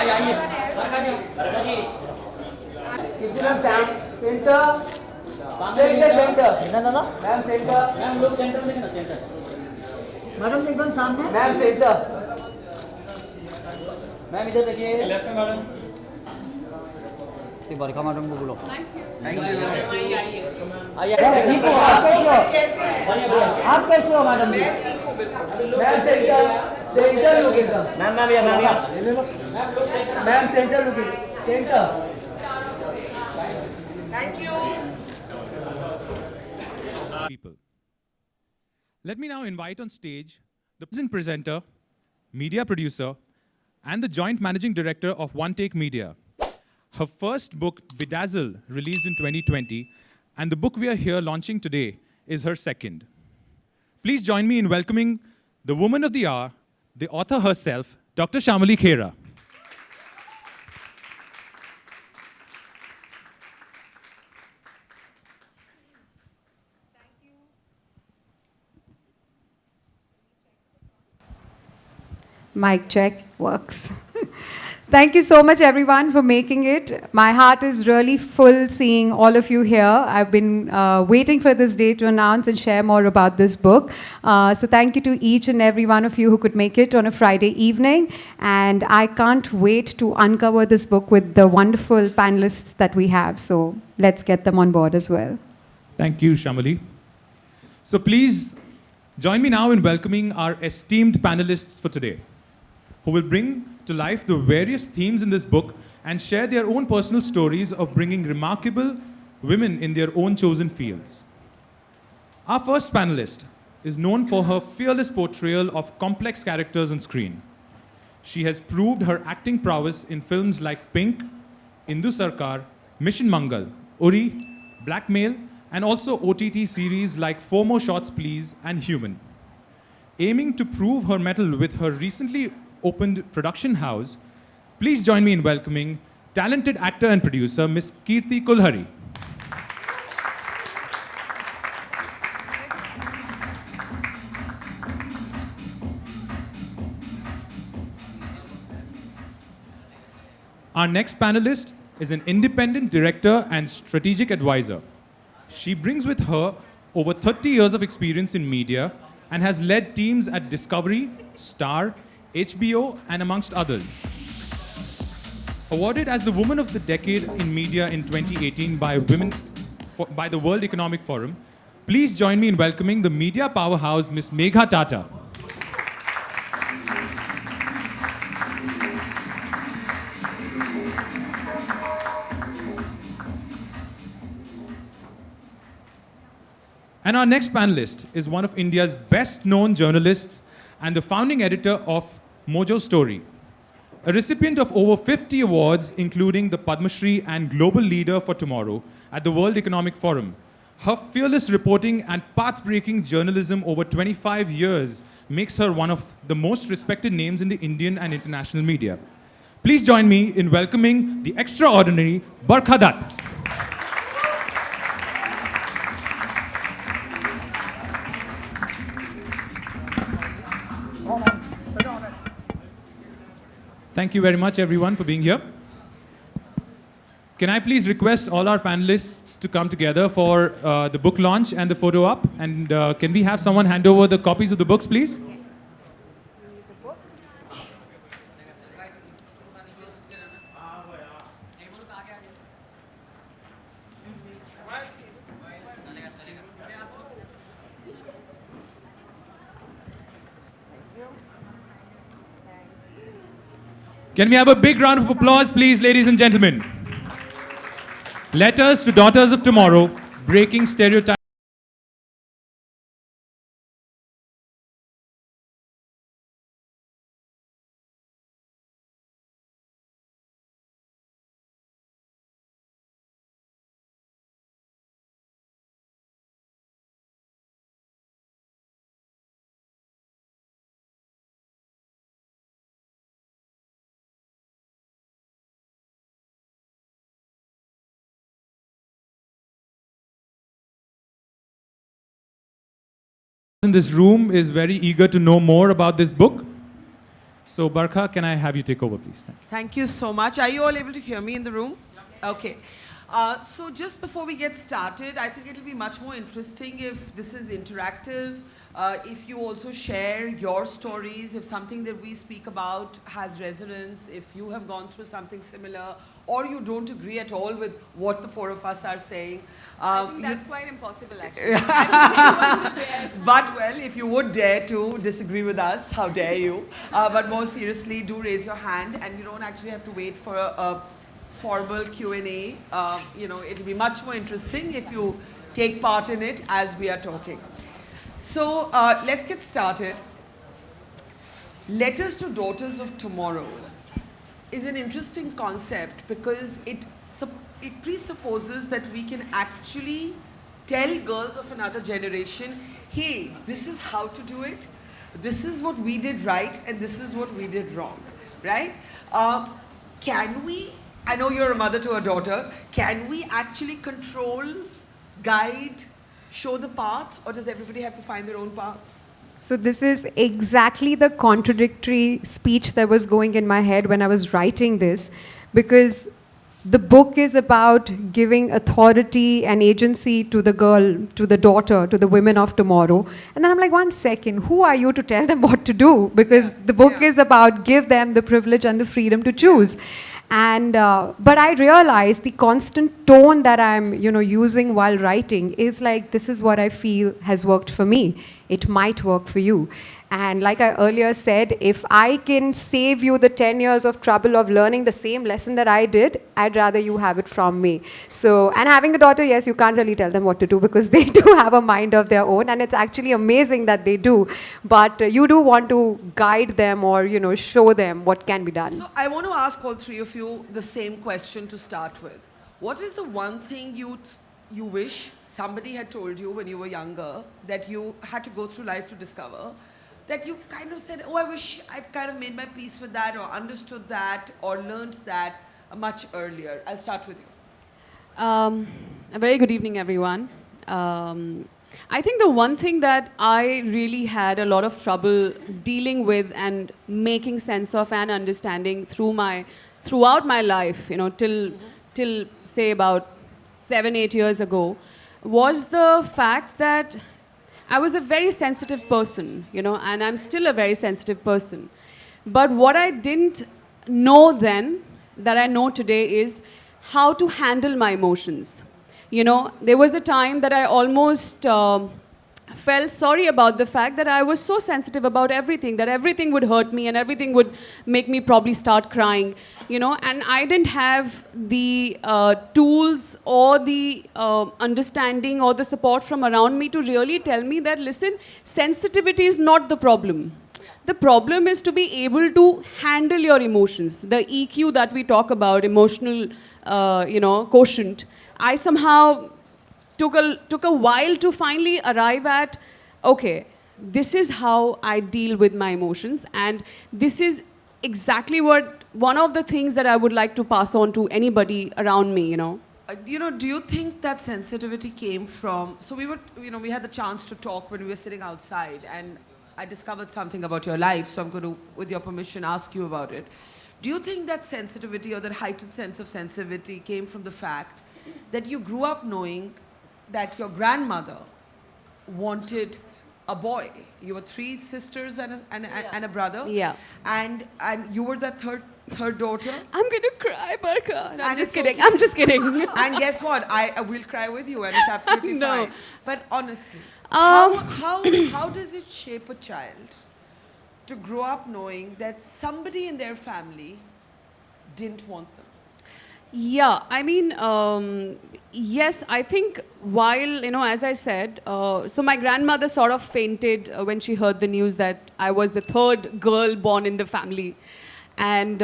Ma'am centre, ma'am लोग centre में ना सेंटर, मैडम से एकदम सामने, मैम सेंटर, मैम इधर देखिए, लेफ्ट में मैडम, सी बरखा मैडम को बोलो, थैंक यू, आइए, ठीक हो आप कैसे हो, आप कैसे हो मैडम, मैं ठीक हूँ बिल्कुल, मैम सेंटर लोग एकदम, मैम सेंटर लोग centre, thank you. People. Let me now invite on stage the present presenter, media producer, and the joint managing director of One Take Media. Her first book, Bedazzle, released in 2020, and the book we are here launching today is her second. Please join me in welcoming the woman of the hour, the author herself, Dr. Shamoly Khera. Mic check, works. Thank you so much everyone for making it. My heart is really full seeing all of you here. I've been waiting for this day to announce and share more about this book. So thank you to each and every one of you who could make it on a Friday evening. And I can't wait to uncover this book with the wonderful panelists that we have. So let's get them on board as well. Thank you, Shamoly. So please join me now in welcoming our esteemed panelists for today, who will bring to life the various themes in this book and share their own personal stories of bringing remarkable women in their own chosen fields. Our first panelist is known for her fearless portrayal of complex characters on screen. She has proved her acting prowess in films like Pink, Indu Sarkar, Mission Mangal, Uri, Blackmail, and also OTT series like Four More Shots Please and Human. Aiming to prove her mettle with her recently opened production house, please join me in welcoming talented actor and producer, Miss Kirti Kulhari. Our next panelist is an independent director and strategic advisor. She brings with her over 30 years of experience in media and has led teams at Discovery, Star, HBO, and amongst others. Awarded as the Woman of the Decade in Media in 2018 by the World Economic Forum, please join me in welcoming the media powerhouse, Miss Megha Tata. And our next panelist is one of India's best-known journalists and the founding editor of Mojo Story, a recipient of over 50 awards, including the Padma Shri and Global Leader for Tomorrow at the World Economic Forum. Her fearless reporting and path-breaking journalism over 25 years makes her one of the most respected names in the Indian and international media. Please join me in welcoming the extraordinary Barkha Dutt. Thank you very much, everyone, for being here. Can I please request all our panelists to come together for the book launch and the photo op? And can we have someone hand over the copies of the books, please? Can we have a big round of applause, please, ladies and gentlemen? Letters to Daughters of Tomorrow, Breaking Stereotypes. In this room is very eager to know more about this book. So Barkha, can I have you take over, please? Thank you. Thank you so much. Are you all able to hear me in the room? Okay. So just before we get started, I think it'll be much more interesting if this is interactive, if you also share your stories, if something that we speak about has resonance, if you have gone through something similar, or you don't agree at all with what the four of us are saying. I think that's quite impossible, actually. But well, if you would dare to disagree with us, how dare you? But more seriously, do raise your hand, and you don't actually have to wait for a formal Q&A. It'll be much more interesting if you take part in it as we are talking. So let's get started. Letters to Daughters of Tomorrow is an interesting concept because it presupposes that we can actually tell girls of another generation, hey, this is how to do it, this is what we did right, and this is what we did wrong, right? Can we, I know you're a mother to a daughter, can we actually control, guide, show the path, or does everybody have to find their own path? So this is exactly the contradictory speech that was going in my head when I was writing this, because the book is about giving authority and agency to the girl, to the daughter, to the women of tomorrow. And then I'm like, 1 second, who are you to tell them what to do? Because the book is about give them the privilege and the freedom to choose. And but I realized the constant tone that I'm using while writing is like, this is what I feel has worked for me. It might work for you. And like I earlier said, if I can save you the 10 years of trouble of learning the same lesson that I did, I'd rather you have it from me. So, and having a daughter, yes, you can't really tell them what to do because they do have a mind of their own, and it's actually amazing that they do. But you do want to guide them or, show them what can be done. So I want to ask all three of you the same question to start with. What is the one thing you wish somebody had told you when you were younger that you had to go through life to discover, that you kind of said, oh, I wish I'd kind of made my peace with that or understood that or learned that much earlier? I'll start with you. A very good evening, everyone. I think the one thing that I really had a lot of trouble dealing with and making sense of and understanding throughout my life, till say about 7-8 years ago, was the fact that I was a very sensitive person, and I'm still a very sensitive person. But what I didn't know then, that I know today, is how to handle my emotions. There was a time that I almost felt sorry about the fact that I was so sensitive about everything, that everything would hurt me and everything would make me probably start crying, and I didn't have the tools or the understanding or the support from around me to really tell me that, listen, sensitivity is not the problem. The problem is to be able to handle your emotions. The EQ that we talk about, emotional, quotient, I somehow took a while to finally arrive at, okay, this is how I deal with my emotions, and this is exactly one of the things that I would like to pass on to anybody around me, Do you think that sensitivity came from, so we had the chance to talk when we were sitting outside, and I discovered something about your life, so I'm going to, with your permission, ask you about it. Do you think that sensitivity or that heightened sense of sensitivity came from the fact that you grew up knowing that your grandmother wanted a boy? You were 3 sisters and a brother. Yeah. And you were the third daughter. I'm going to cry, Barkha. No, I'm just kidding. I'm just kidding. And guess what? I will cry with you, and it's absolutely No. fine. But honestly, how does it shape a child to grow up knowing that somebody in their family didn't want them? Yeah, I mean, yes, I think while, as I said, so my grandmother sort of fainted when she heard the news that I was the 3rd girl born in the family. And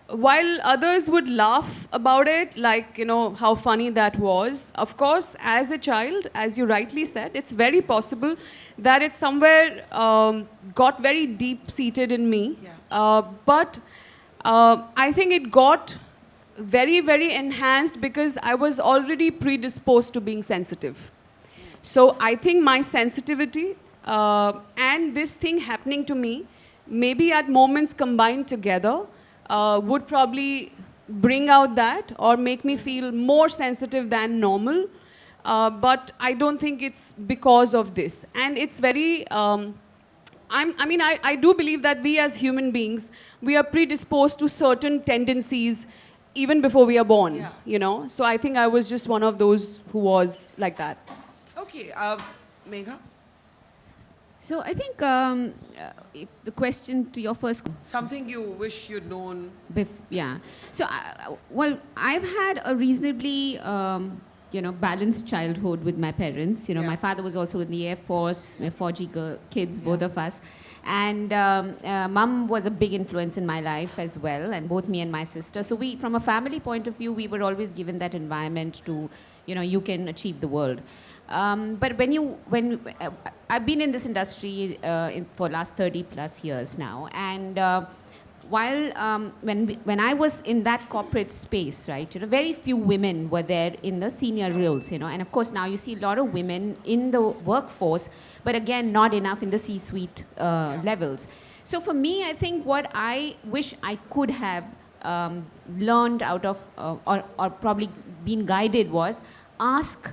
while others would laugh about it, like, how funny that was, of course, as a child, as you rightly said, it's very possible that it somewhere got very deep-seated in me. Yeah. But I think it got very, very enhanced because I was already predisposed to being sensitive. So I think my sensitivity and this thing happening to me maybe at moments combined together, would probably bring out that or make me feel more sensitive than normal. But I don't think it's because of this. And it's very, I do believe that we as human beings, we are predisposed to certain tendencies even before we are born, you know. So I think I was just one of those who was like that. Okay, Megha? So I think if the question to your first Something you wish you'd known. yeah. So well, I've had a reasonably balanced childhood with my parents. You know, my father was also in the Air Force. We're 4G kids, both of us. And mum was a big influence in my life as well, and both me and my sister. So we, from a family point of view, we were always given that environment to, you can achieve the world. But when I've been in this industry for last 30 plus years now, and while when I was in that corporate space, right, very few women were there in the senior roles, and of course now you see a lot of women in the workforce, but again not enough in the C-suite levels. So for me, I think what I wish I could have learned out of or probably been guided was ask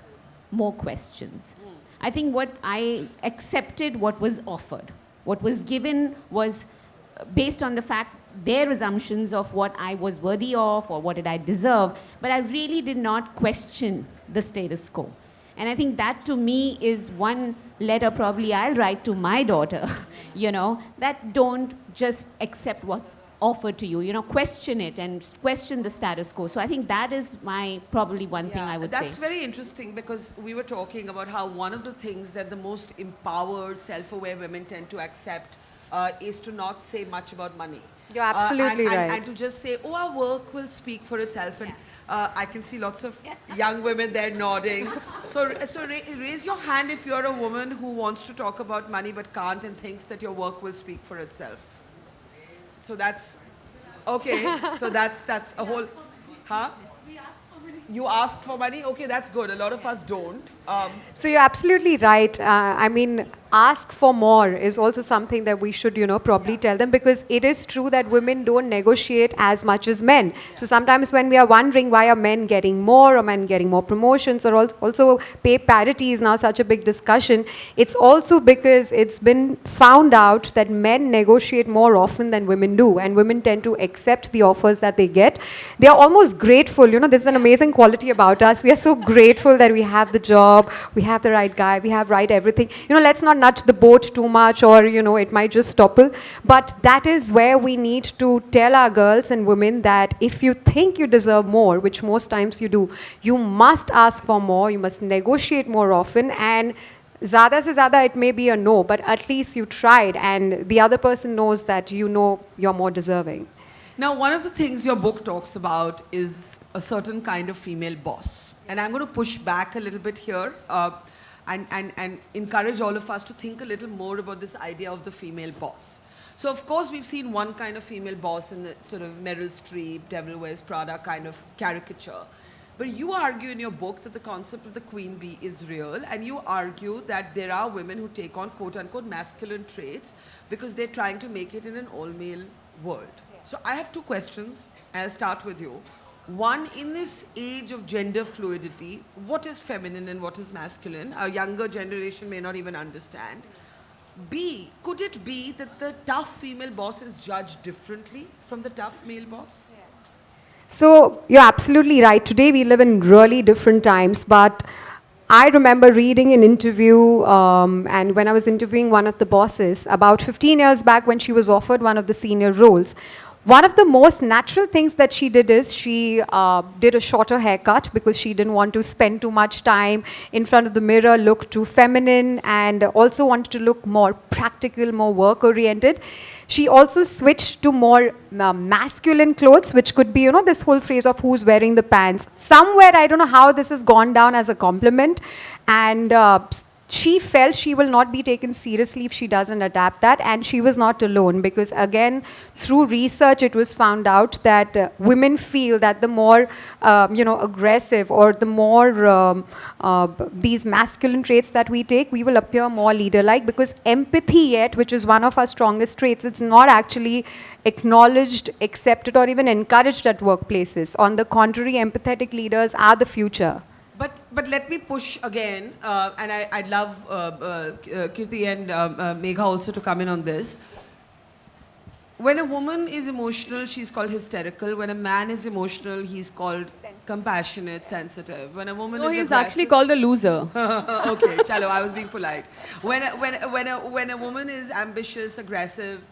more questions. I think what I accepted what was offered. What was given was based on the fact, their assumptions of what I was worthy of or what did I deserve, but I really did not question the status quo. And I think that to me is one letter probably I'll write to my daughter, that don't just accept what's offered to you, question it and question the status quo. So I think that is probably one thing I would say. That's very interesting, because we were talking about how one of the things that the most empowered, self-aware women tend to accept is to not say much about money. You're absolutely right. And to just say, oh, our work will speak for itself. And I can see lots of young women there nodding. So raise your hand if you're a woman who wants to talk about money but can't and thinks that your work will speak for itself. So that's, okay, so that's a whole, huh? You ask for money? Okay, that's good. A lot of us don't. So you're absolutely right. Ask for more is also something that we should, probably tell them, because it is true that women don't negotiate as much as men. So sometimes when we are wondering why are men getting more or men getting more promotions, or also pay parity is now such a big discussion, it's also because it's been found out that men negotiate more often than women do, and women tend to accept the offers that they get. They are almost grateful. This is an amazing quality about us. We are so grateful that we have the job, we have the right guy, we have right everything. Let's not nudge the boat too much, or it might just topple. But that is where we need to tell our girls and women that if you think you deserve more, which most times you do, you must ask for more, you must negotiate more often, and zyada se zyada it may be a no, but at least you tried and the other person knows that you're more deserving. Now, one of the things your book talks about is a certain kind of female boss. And I'm going to push back a little bit here and encourage all of us to think a little more about this idea of the female boss. So, of course, we've seen one kind of female boss in the sort of Meryl Streep, Devil Wears Prada kind of caricature. But you argue in your book that the concept of the queen bee is real, and you argue that there are women who take on quote-unquote masculine traits because they're trying to make it in an all-male world. So I have two questions, and I'll start with you. One, in this age of gender fluidity, what is feminine and what is masculine? Our younger generation may not even understand. B, could it be that the tough female boss is judged differently from the tough male boss? So you're absolutely right. Today we live in really different times, but I remember reading an interview, and when I was interviewing one of the bosses about 15 years back when she was offered one of the senior roles, one of the most natural things that she did is she did a shorter haircut because she didn't want to spend too much time in front of the mirror, look too feminine, and also wanted to look more practical, more work-oriented. She also switched to more masculine clothes, which could be, this whole phrase of who's wearing the pants. Somewhere, I don't know how this has gone down as a compliment. And she felt she will not be taken seriously if she doesn't adapt that, and she was not alone, because again, through research it was found out that women feel that the more aggressive, or the more these masculine traits that we take, we will appear more leader-like, because empathy yet, which is one of our strongest traits, it's not actually acknowledged, accepted, or even encouraged at workplaces. On the contrary, empathetic leaders are the future. But let me push again, and I'd love Kirti and Megha also to come in on this. When a woman is emotional, she's called hysterical. When a man is emotional, he's called compassionate, sensitive. When a woman is he's actually called a loser. Okay, chalo, I was being polite. When a woman is ambitious, aggressive,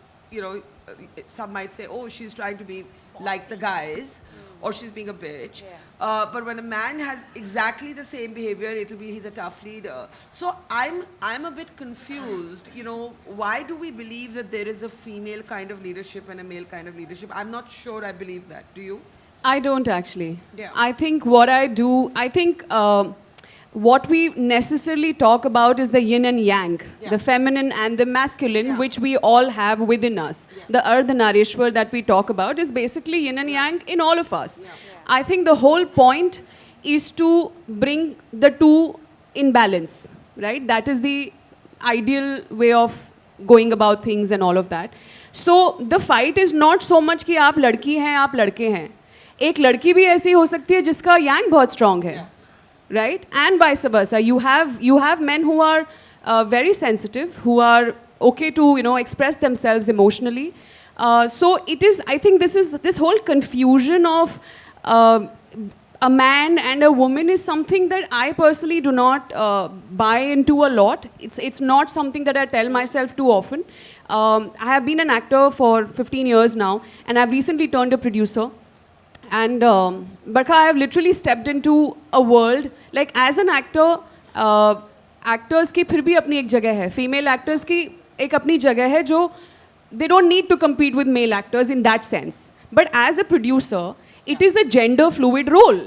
some might say, oh, she's trying to be like the guys, or she's being a bitch. But when a man has exactly the same behavior, it'll be he's a tough leader. So I'm a bit confused. Why do we believe that there is a female kind of leadership and a male kind of leadership? I'm not sure I believe that. Do you? I don't actually. Yeah. I think what we necessarily talk about is the yin and yang, the feminine and the masculine, which we all have within us. The Ardhanarishwar that we talk about is basically yin and yang in all of us. I think the whole point is to bring the two in balance, right? That is the ideal way of going about things and all of that. So the fight is not so much कि आप लड़की हैं, आप लड़के हैं. एक लड़की भी ऐसी हो सकती है जिसका yang बहुत strong है. Right? And vice versa. You have men who are very sensitive, who are okay to express themselves emotionally. So it is. I think this whole confusion of a man and a woman is something that I personally do not buy into a lot. It's not something that I tell myself too often. I have been an actor for 15 years now, and I've recently turned a producer. And Barkha, I have literally stepped into a world, like as an actor, actors की फिर भी अपनी एक जगह है. Female actors की एक अपनी जगह है जो they don't need to compete with male actors in that sense. But as a producer, it is a gender fluid role,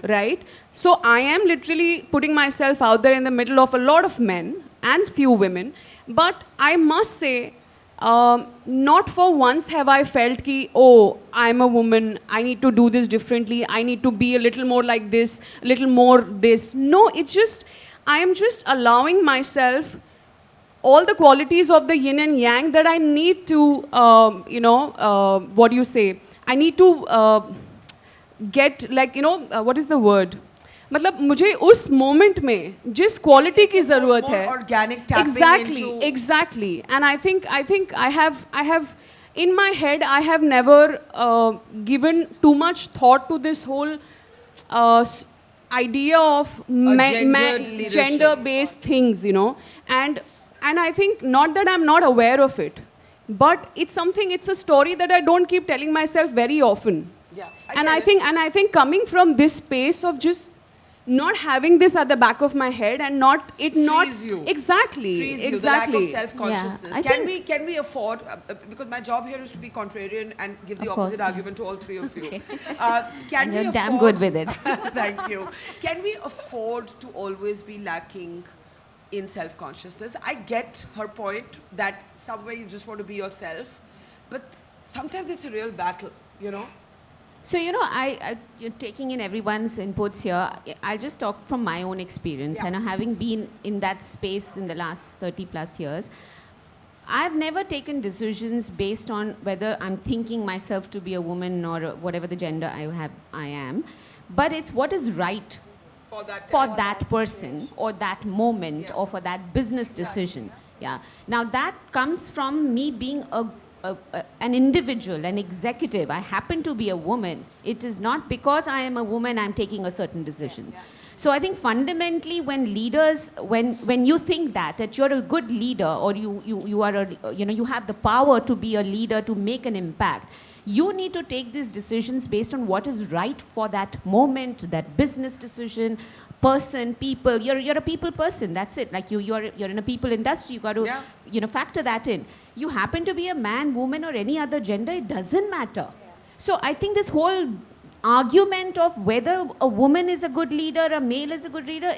right? So I am literally putting myself out there in the middle of a lot of men and few women. But I must say, not for once have I felt ki, oh, I'm a woman, I need to do this differently, I need to be a little more like this, a little more this. No, it's just, I am just allowing myself all the qualities of the yin and yang that I need to, what do you say? I need to get, like, what is the word? मतलब मुझे उस moment में जिस quality की ज़रूरत है exactly and I think I have in my head I have never given too much thought to this whole idea of gender based things, and I think not that I'm not aware of it, but it's a story that I don't keep telling myself very often. I think coming from this space of just not having this at the back of my head and frees you. Exactly. The lack of self-consciousness. Yeah, can we afford, because my job here is to be contrarian and give the opposite argument to all three of you. And you're damn good with it. Thank you. Can we afford to always be lacking in self-consciousness? I get her point that somewhere you just want to be yourself, but sometimes it's a real battle, So, you're taking in everyone's inputs here. I'll just talk from my own experience. And having been in that space in the last 30 plus years, I've never taken decisions based on whether I'm thinking myself to be a woman or whatever the gender I am. But it's what is right for that person or that moment or for that business decision. Now, that comes from me being an individual, an executive. I happen to be a woman. It is not because I am a woman I'm taking a certain decision. So I think fundamentally when leaders, when you think that you're a good leader or you are you have the power to be a leader, to make an impact, you need to take these decisions based on what is right for that moment, that business decision, person, people. You're a people person. That's it. Like you're in a people industry. You got to factor that in. You happen to be a man, woman, or any other gender. It doesn't matter. So I think this whole argument of whether a woman is a good leader, a male is a good leader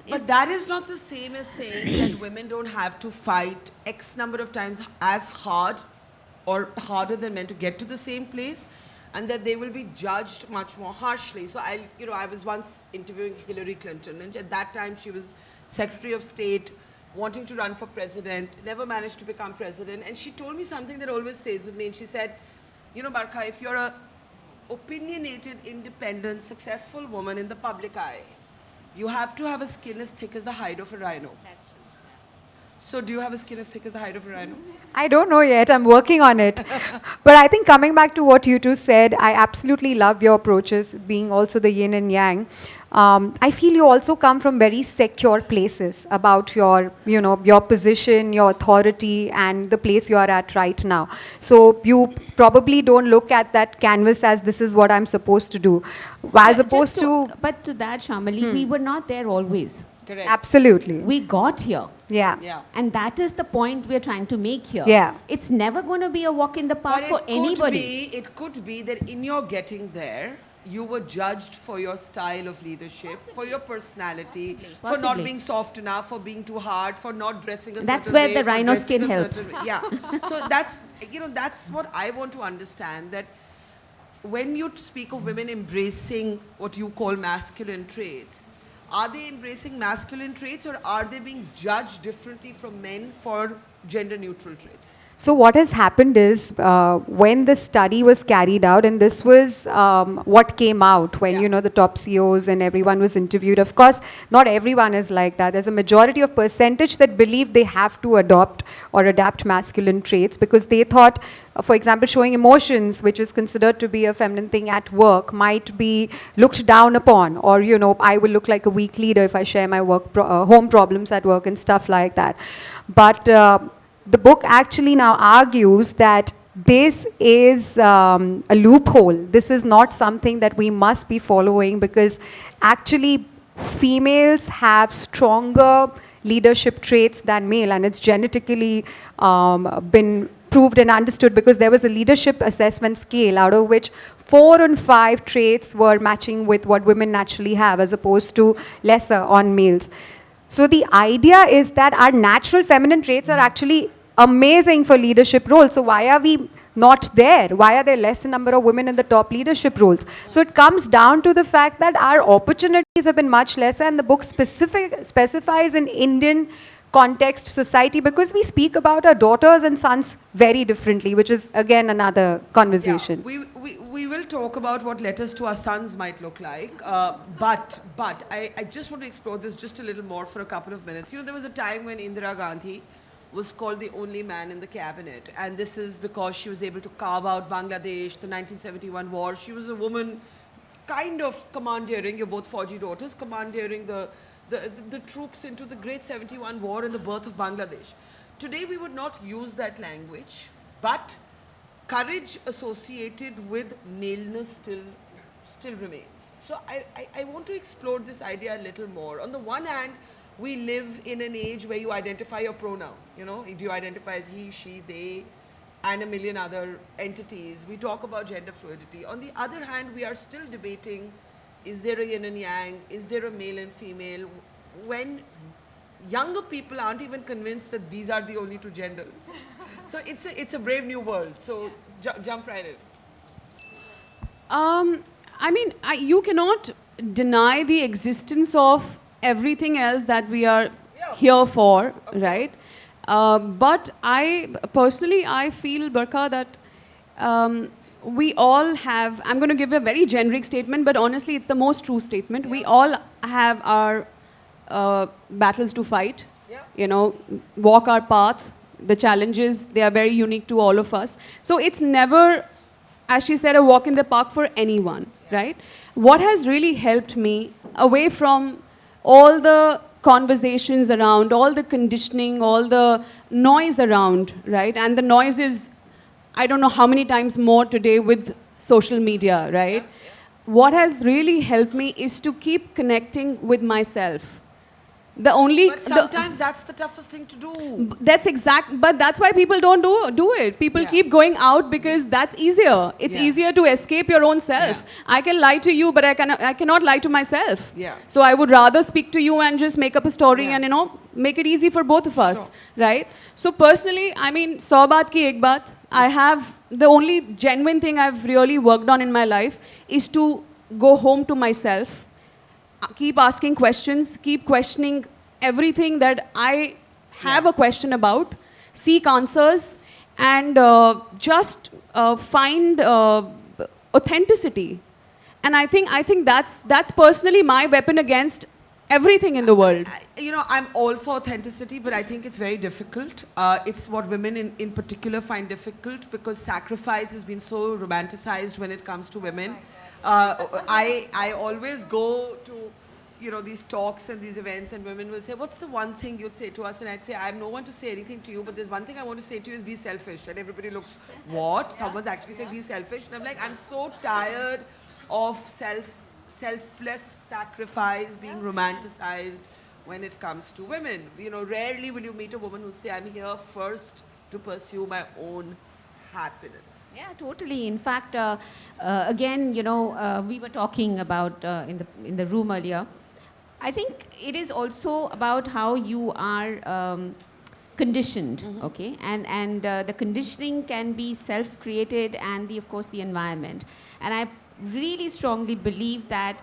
But that is not the same as saying that women don't have to fight X number of times as hard or harder than men to get to the same place, and that they will be judged much more harshly. So I was once interviewing Hillary Clinton, and at that time she was Secretary of State, wanting to run for president, never managed to become president, and she told me something that always stays with me, and she said, Barkha, if you're a opinionated, independent, successful woman in the public eye, you have to have a skin as thick as the hide of a rhino. That's true. So do you have a skin as thick as the hide of a rhino? I don't know yet. I'm working on it. But I think coming back to what you two said, I absolutely love your approaches, being also the yin and yang. I feel you also come from very secure places about your, your position, your authority, and the place you are at right now. So you probably don't look at that canvas as this is what I'm supposed to do, as opposed to. But to that, Shamoly, we were not there always. Correct. Absolutely. We got here. Yeah. Yeah. And that is the point we're trying to make here. Yeah. It's never going to be a walk in the park But for anybody. it could be that in your getting there, you were judged for your style of leadership, for your personality, for not Possibly. being soft enough, for being too hard, for not dressing a That's certain way. where the for rhino dressing skin a helps. certain way. Yeah. So that's what I want to understand, that when you speak of women embracing what you call masculine traits, are they embracing masculine traits, or are they being judged differently from men for gender neutral traits? So what has happened is when the study was carried out, and this was what came out when the top CEOs and everyone was interviewed. Of course, not everyone is like that. There's a majority of percentage that believe they have to adopt or adapt masculine traits because they thought, for example, showing emotions, which is considered to be a feminine thing at work, might be looked down upon, or I will look like a weak leader if I share my home problems at work and stuff like that. But the book actually now argues that this is a loophole. This is not something that we must be following, because actually females have stronger leadership traits than male, and it's genetically been proved and understood, because there was a leadership assessment scale out of which 4 and 5 traits were matching with what women naturally have as opposed to lesser on males. So the idea is that our natural feminine traits are actually amazing for leadership roles. So why are we not there? Why are there less number of women in the top leadership roles? So it comes down to the fact that our opportunities have been much lesser, and the book specifies in Indian context society, because we speak about our daughters and sons very differently, which is again another conversation. Yeah, we will talk about what letters to our sons might look like, but I just want to explore this just a little more for a couple of minutes. There was a time when Indira Gandhi was called the only man in the cabinet, and this is because she was able to carve out Bangladesh, the 1971 war. She was a woman kind of commandeering, you're both Fauji daughters, commandeering the troops into the great 71 war and the birth of Bangladesh. Today we would not use that language, but courage associated with maleness still remains. So I want to explore this idea a little more. On the one hand, we live in an age where you identify your pronoun. Do you identify as he, she, they, and a million other entities. We talk about gender fluidity. On the other hand, we are still debating, is there a yin and yang? Is there a male and female? When younger people aren't even convinced that these are the only two genders. So it's a brave new world. So jump right in. You cannot deny the existence of everything else that we are here for, right? But I feel, Barkha, that we all have, I'm going to give a very generic statement, but honestly it's the most true statement. We all have our battles to fight, walk our path. The challenges, they are very unique to all of us. So it's never, as she said, a walk in the park for anyone, right? What has really helped me, away from all the conversations around, all the conditioning, all the noise around, right? And the noise is, I don't know how many times more today with social media, right? What has really helped me is to keep connecting with myself. The only But sometimes that's the toughest thing to do. but that's why people don't do it. People keep going out because that's easier. It's easier to escape your own self. I can lie to you, but I cannot lie to myself. Yeah. So I would rather speak to you and just make up a story and make it easy for both of us, right? So personally, I mean, 100 baat ki ek baat. I have the only genuine thing I've really worked on in my life is to go home to myself. Keep asking questions, keep questioning everything that I have a question about, seek answers, and just find authenticity. And I think that's personally my weapon against everything in the world. You know, I'm all for authenticity, but I think it's very difficult. It's what women in particular find difficult because sacrifice has been so romanticized when it comes to women. I always go to, you know, these talks and these events and women will say, what's the one thing you'd say to us? And I'd say, I have no one to say anything to you, but there's one thing I want to say to you is be selfish. And everybody looks, what? Someone's actually said be selfish. And I'm like, I'm so tired of selfless sacrifice being romanticized when it comes to women. You know, rarely will you meet a woman who'll say, I'm here first to pursue my own happiness. Yeah, totally. In fact, again, you know, we were talking about in the room earlier. I think it is also about how you are conditioned, okay? And the conditioning can be self-created and of course the environment. And I really strongly believe that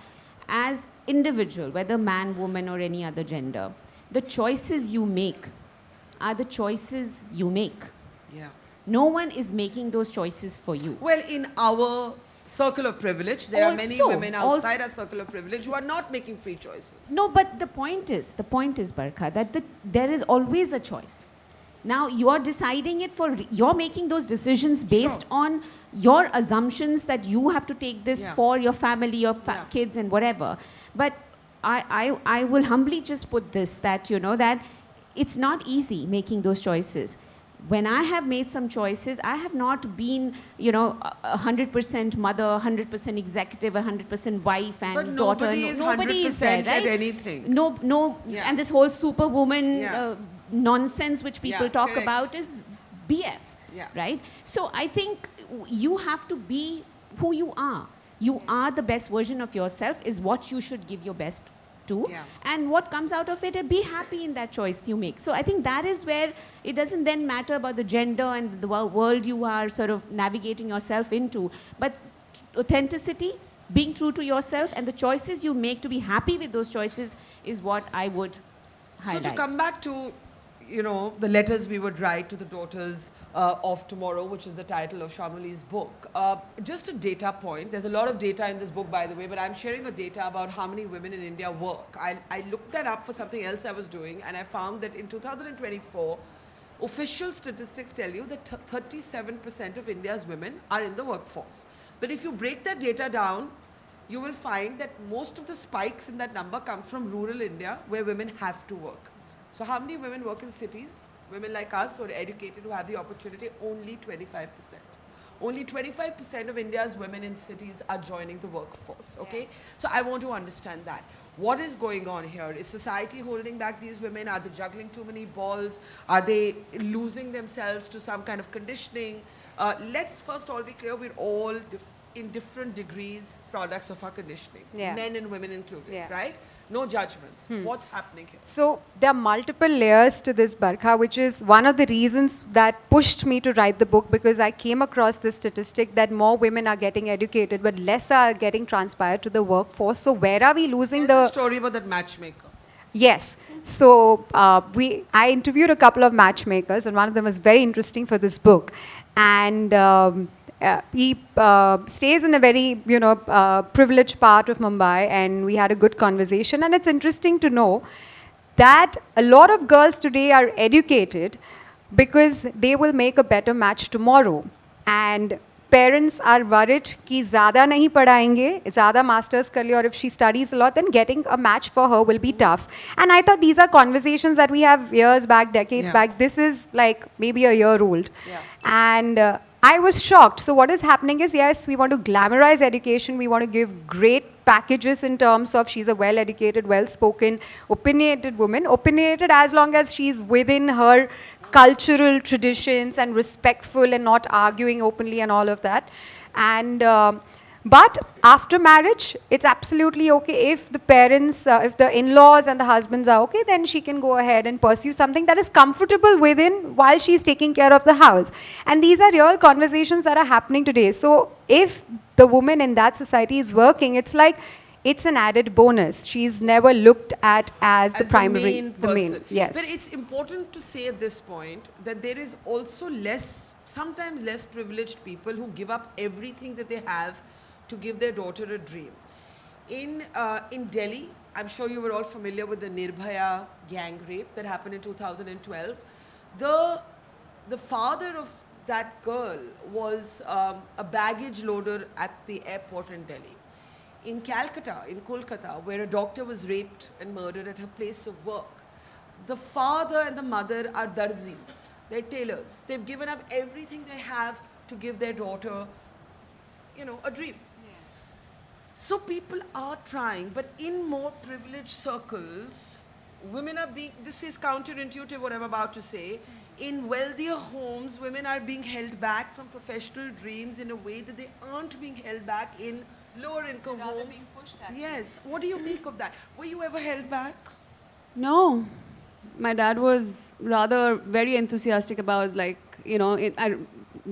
as individual, whether man, woman or any other gender, the choices you make are the choices you make. Yeah. No one is making those choices for you. Well, in our circle of privilege, there are many women outside our circle of privilege who are not making free choices. No, but the point is, Barkha, that there is always a choice. Now, you are deciding it you're making those decisions based on your assumptions that you have to take this for your family, your kids and whatever. But I will humbly just put this, that, you know, that it's not easy making those choices. When I have made some choices, I have not been, you know, 100% mother, 100% executive, 100% wife and but daughter. Nobody is there, 100% right? at anything. No, and this whole superwoman nonsense which people talk about is BS, right? So I think you have to be who you are. You are the best version of yourself is what you should give your best to. And what comes out of it, be happy in that choice you make. So I think that is where it doesn't then matter about the gender and the world you are sort of navigating yourself into. But authenticity, being true to yourself and the choices you make to be happy with those choices is what I would highlight. So to come back to, you know, the letters we would write to the daughters of tomorrow, which is the title of Shamoly's book. Just a data point. There's a lot of data in this book, by the way, but I'm sharing a data about how many women in India work. I looked that up for something else I was doing, and I found that in 2024, official statistics tell you that 37% of India's women are in the workforce. But if you break that data down, you will find that most of the spikes in that number come from rural India, where women have to work. So how many women work in cities? Women like us who are educated, who have the opportunity, only 25%. Only 25% of India's women in cities are joining the workforce, okay? So I want to understand that. What is going on here? Is society holding back these women? Are they juggling too many balls? Are they losing themselves to some kind of conditioning? Let's first all be clear, we're all in different degrees products of our conditioning. Men and women included, right? No judgments. What's happening here? So there are multiple layers to this, Barkha, which is one of the reasons that pushed me to write the book, because I came across this statistic that more women are getting educated, but less are getting transpired to the workforce. So where are we losing the story about that matchmaker? Yes. So I interviewed a couple of matchmakers, and one of them was very interesting for this book. And he stays in a very, privileged part of Mumbai, and we had a good conversation. And it's interesting to know that a lot of girls today are educated because they will make a better match tomorrow. And parents are worried कि ज़्यादा नहीं पढ़ाएंगे, ज़्यादा masters कर ले, और if she studies a lot, then getting a match for her will be tough. And I thought these are conversations that we have years back, decades back. This is like maybe a year old. And I was shocked. So what is happening is, yes, we want to glamorize education. We want to give great packages in terms of she's a well-educated, well-spoken, opinionated woman. Opinionated as long as she's within her cultural traditions and respectful and not arguing openly and all of that. And but after marriage, it's absolutely okay if the parents, if the in-laws and the husbands are okay, then she can go ahead and pursue something that is comfortable within while she's taking care of the house. And these are real conversations that are happening today. So if the woman in that society is working, it's like, it's an added bonus. She's never looked at as the primary, the main. Yes. But it's important to say at this point that there is also sometimes less privileged people who give up everything that they have to give their daughter a dream. In Delhi, I'm sure you were all familiar with the Nirbhaya gang rape that happened in 2012. The father of that girl was a baggage loader at the airport in Delhi. In Calcutta, in Kolkata, where a doctor was raped and murdered at her place of work, the father and the mother are darzis. They're tailors. They've given up everything they have to give their daughter, a dream. So people are trying, but in more privileged circles, women are being, this is counterintuitive what I'm about to say, in wealthier homes, women are being held back from professional dreams in a way that they aren't being held back in lower income homes. Being pushed, yes. What do you make of that? Were you ever held back? No. My dad was rather very enthusiastic about,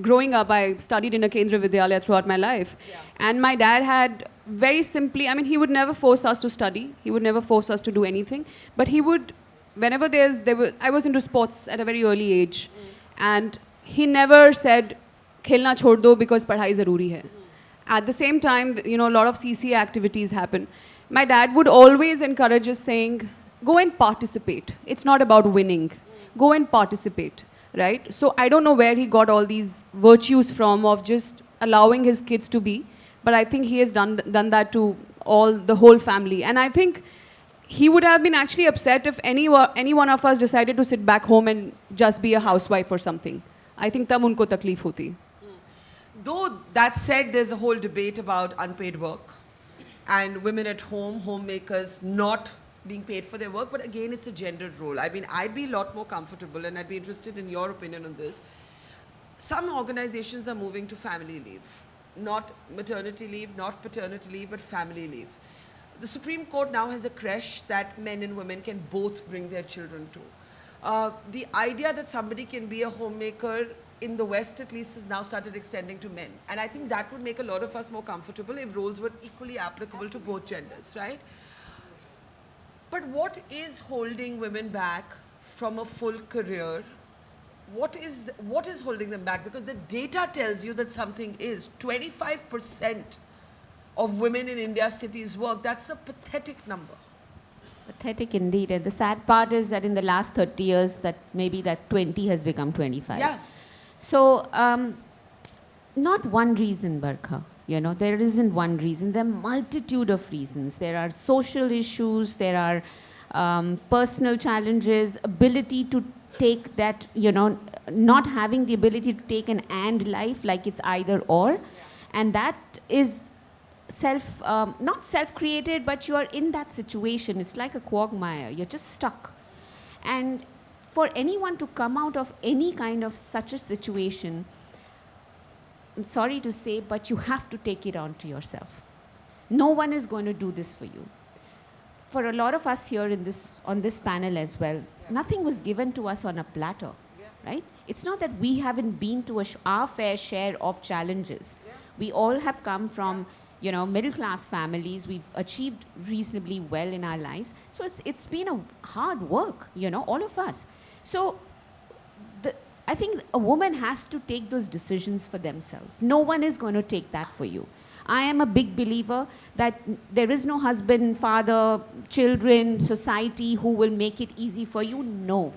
growing up, I studied in a Kendra Vidyalaya throughout my life. Yeah. And my dad had very simply, he would never force us to study. He would never force us to do anything. But he would, whenever I was into sports at a very early age. And he never said, khelna chhod do because padhai zaruri hai. At the same time, a lot of CCA activities happen. My dad would always encourage us saying, go and participate. It's not about winning. Go and participate, right? So I don't know where he got all these virtues from of just allowing his kids to be, but I think he has done that to the whole family. And I think he would have been actually upset if any one of us decided to sit back home and just be a housewife or something. I think tab unko takleef hoti. Though that said, there's a whole debate about unpaid work and women at home, homemakers not being paid for their work. But again, it's a gendered role. I'd be a lot more comfortable, and I'd be interested in your opinion on this. Some organizations are moving to family leave. Not maternity leave, not paternity leave, but family leave. The Supreme Court now has a creche that men and women can both bring their children to. The idea that somebody can be a homemaker in the West at least has now started extending to men. And I think that would make a lot of us more comfortable if roles were equally applicable to both genders, right? But what is holding women back from a full career? What is holding them back? Because the data tells you that something is. 25% of women in India's cities work. That's a pathetic number. Pathetic indeed. And the sad part is that in the last 30 years, that 20 has become 25. Yeah. So, not one reason, Barkha. There isn't one reason. There are multitude of reasons. There are social issues. There are personal challenges, ability to take that, not having the ability to take an and life, like it's either or. And that is not self-created, but you are in that situation. It's like a quagmire. You're just stuck. And for anyone to come out of any kind of such a situation, I'm sorry to say, but you have to take it on to yourself. No one is going to do this for you. For a lot of us here on this panel as well, nothing was given to us on a platter, right? It's not that we haven't been to our fair share of challenges. We all have come from, middle-class families. We've achieved reasonably well in our lives. So it's been a hard work, all of us. So I think a woman has to take those decisions for themselves. No one is going to take that for you. I am a big believer that there is no husband, father, children, society who will make it easy for you. No.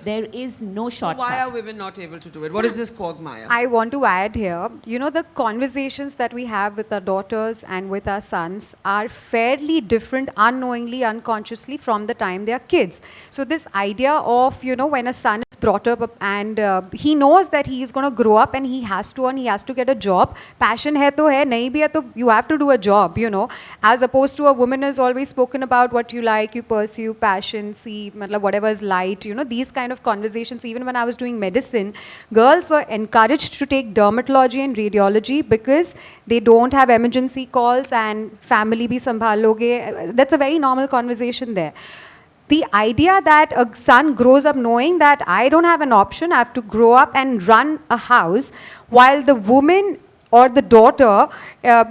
There is no shortcut. So why are women not able to do it? What is this quagmire? I want to add here, the conversations that we have with our daughters and with our sons are fairly different unknowingly, unconsciously from the time they are kids. So this idea of, when a son is brought up and he knows that he is going to grow up and he has to earn, he has to get a job. Passion hai to hai, nahi bhi hai to you have to do a job, you know. As opposed to a woman is always spoken about what you like, you pursue, passion, see, matlab whatever is light, you know, these kind of conversations. Even when I was doing medicine, girls were encouraged to take dermatology and radiology because they don't have emergency calls and family bhi sambhaloge. That's a very normal conversation there. The idea that a son grows up knowing that I don't have an option, I have to grow up and run a house, while the woman or the daughter,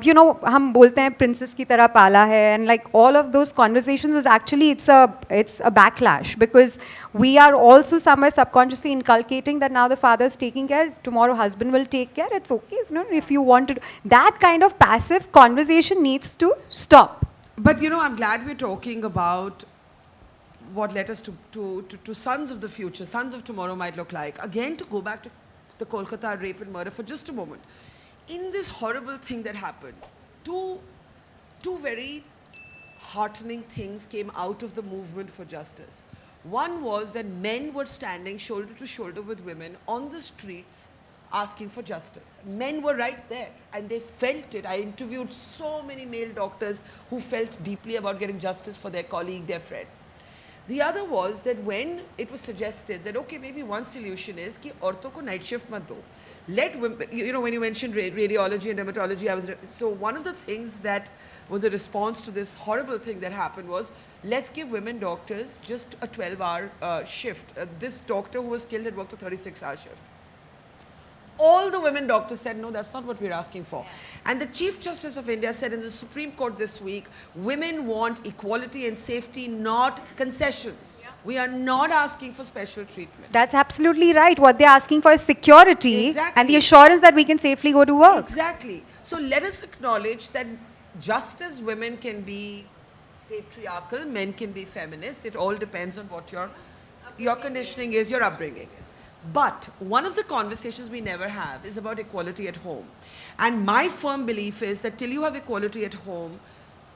you know, हम बोलते हैं princess की तरह पाला है, and like all of those conversations is actually it's a backlash, because we are also somewhere subconsciously inculcating that now the father is taking care, tomorrow husband will take care. It's okay, you know, if you want to. That kind of passive conversation needs to stop. But you know, I'm glad we're talking about what led us to sons of the future, sons of tomorrow might look like. Again, to go back to the Kolkata rape and murder for just a moment. In this horrible thing that happened, two very heartening things came out of the movement for justice. One was that men were standing shoulder to shoulder with women on the streets asking for justice. Men were right there and they felt it. I interviewed so many male doctors who felt deeply about getting justice for their colleague, their friend. The other was that when it was suggested that, okay, maybe one solution is कि औरतों को night shift मत दो. Let women, you know, when you mentioned radiology and dermatology, so one of the things that was a response to this horrible thing that happened was, let's give women doctors just a 12-hour shift. This doctor who was killed had worked a 36-hour shift. All the women doctors said, no, that's not what we're asking for. And the Chief Justice of India said in the Supreme Court this week, women want equality and safety, not concessions. We are not asking for special treatment. That's absolutely right. What they're asking for is security. Exactly. And the assurance that we can safely go to work. Exactly. So let us acknowledge that just as women can be patriarchal, men can be feminist. It all depends on what your conditioning is, your upbringing is. But one of the conversations we never have is about equality at home. And my firm belief is that till you have equality at home,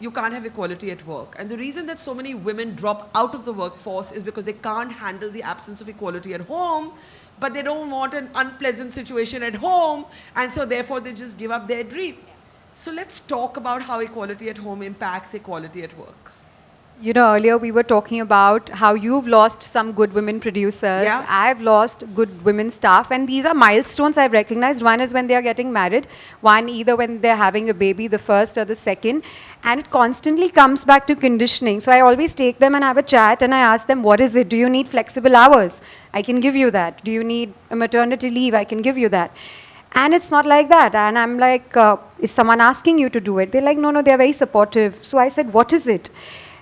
you can't have equality at work. And the reason that so many women drop out of the workforce is because they can't handle the absence of equality at home, but they don't want an unpleasant situation at home, and so therefore they just give up their dream. So let's talk about how equality at home impacts equality at work. You know, earlier we were talking about how you've lost some good women producers. Yeah. I've lost good women staff. And these are milestones I've recognized. One is when they are getting married. One either when they're having a baby, the first or the second. And it constantly comes back to conditioning. So I always take them and have a chat and I ask them, what is it? Do you need flexible hours? I can give you that. Do you need a maternity leave? I can give you that. And it's not like that. And I'm like, is someone asking you to do it? They're like, no, they're very supportive. So I said, what is it?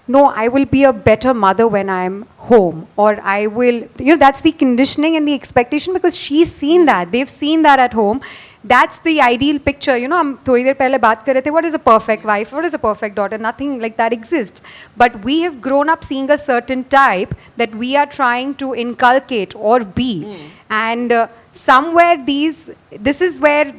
No, I will be a better mother when I'm home, or I will, you know, that's the conditioning and the expectation, because she's seen that, they've seen that at home. That's the ideal picture, you know. हम थोड़ी देर पहले बात कर रहे थे, what is a perfect wife, what is a perfect daughter? Nothing like that exists. But we have grown up seeing a certain type that we are trying to inculcate or be. And somewhere this is where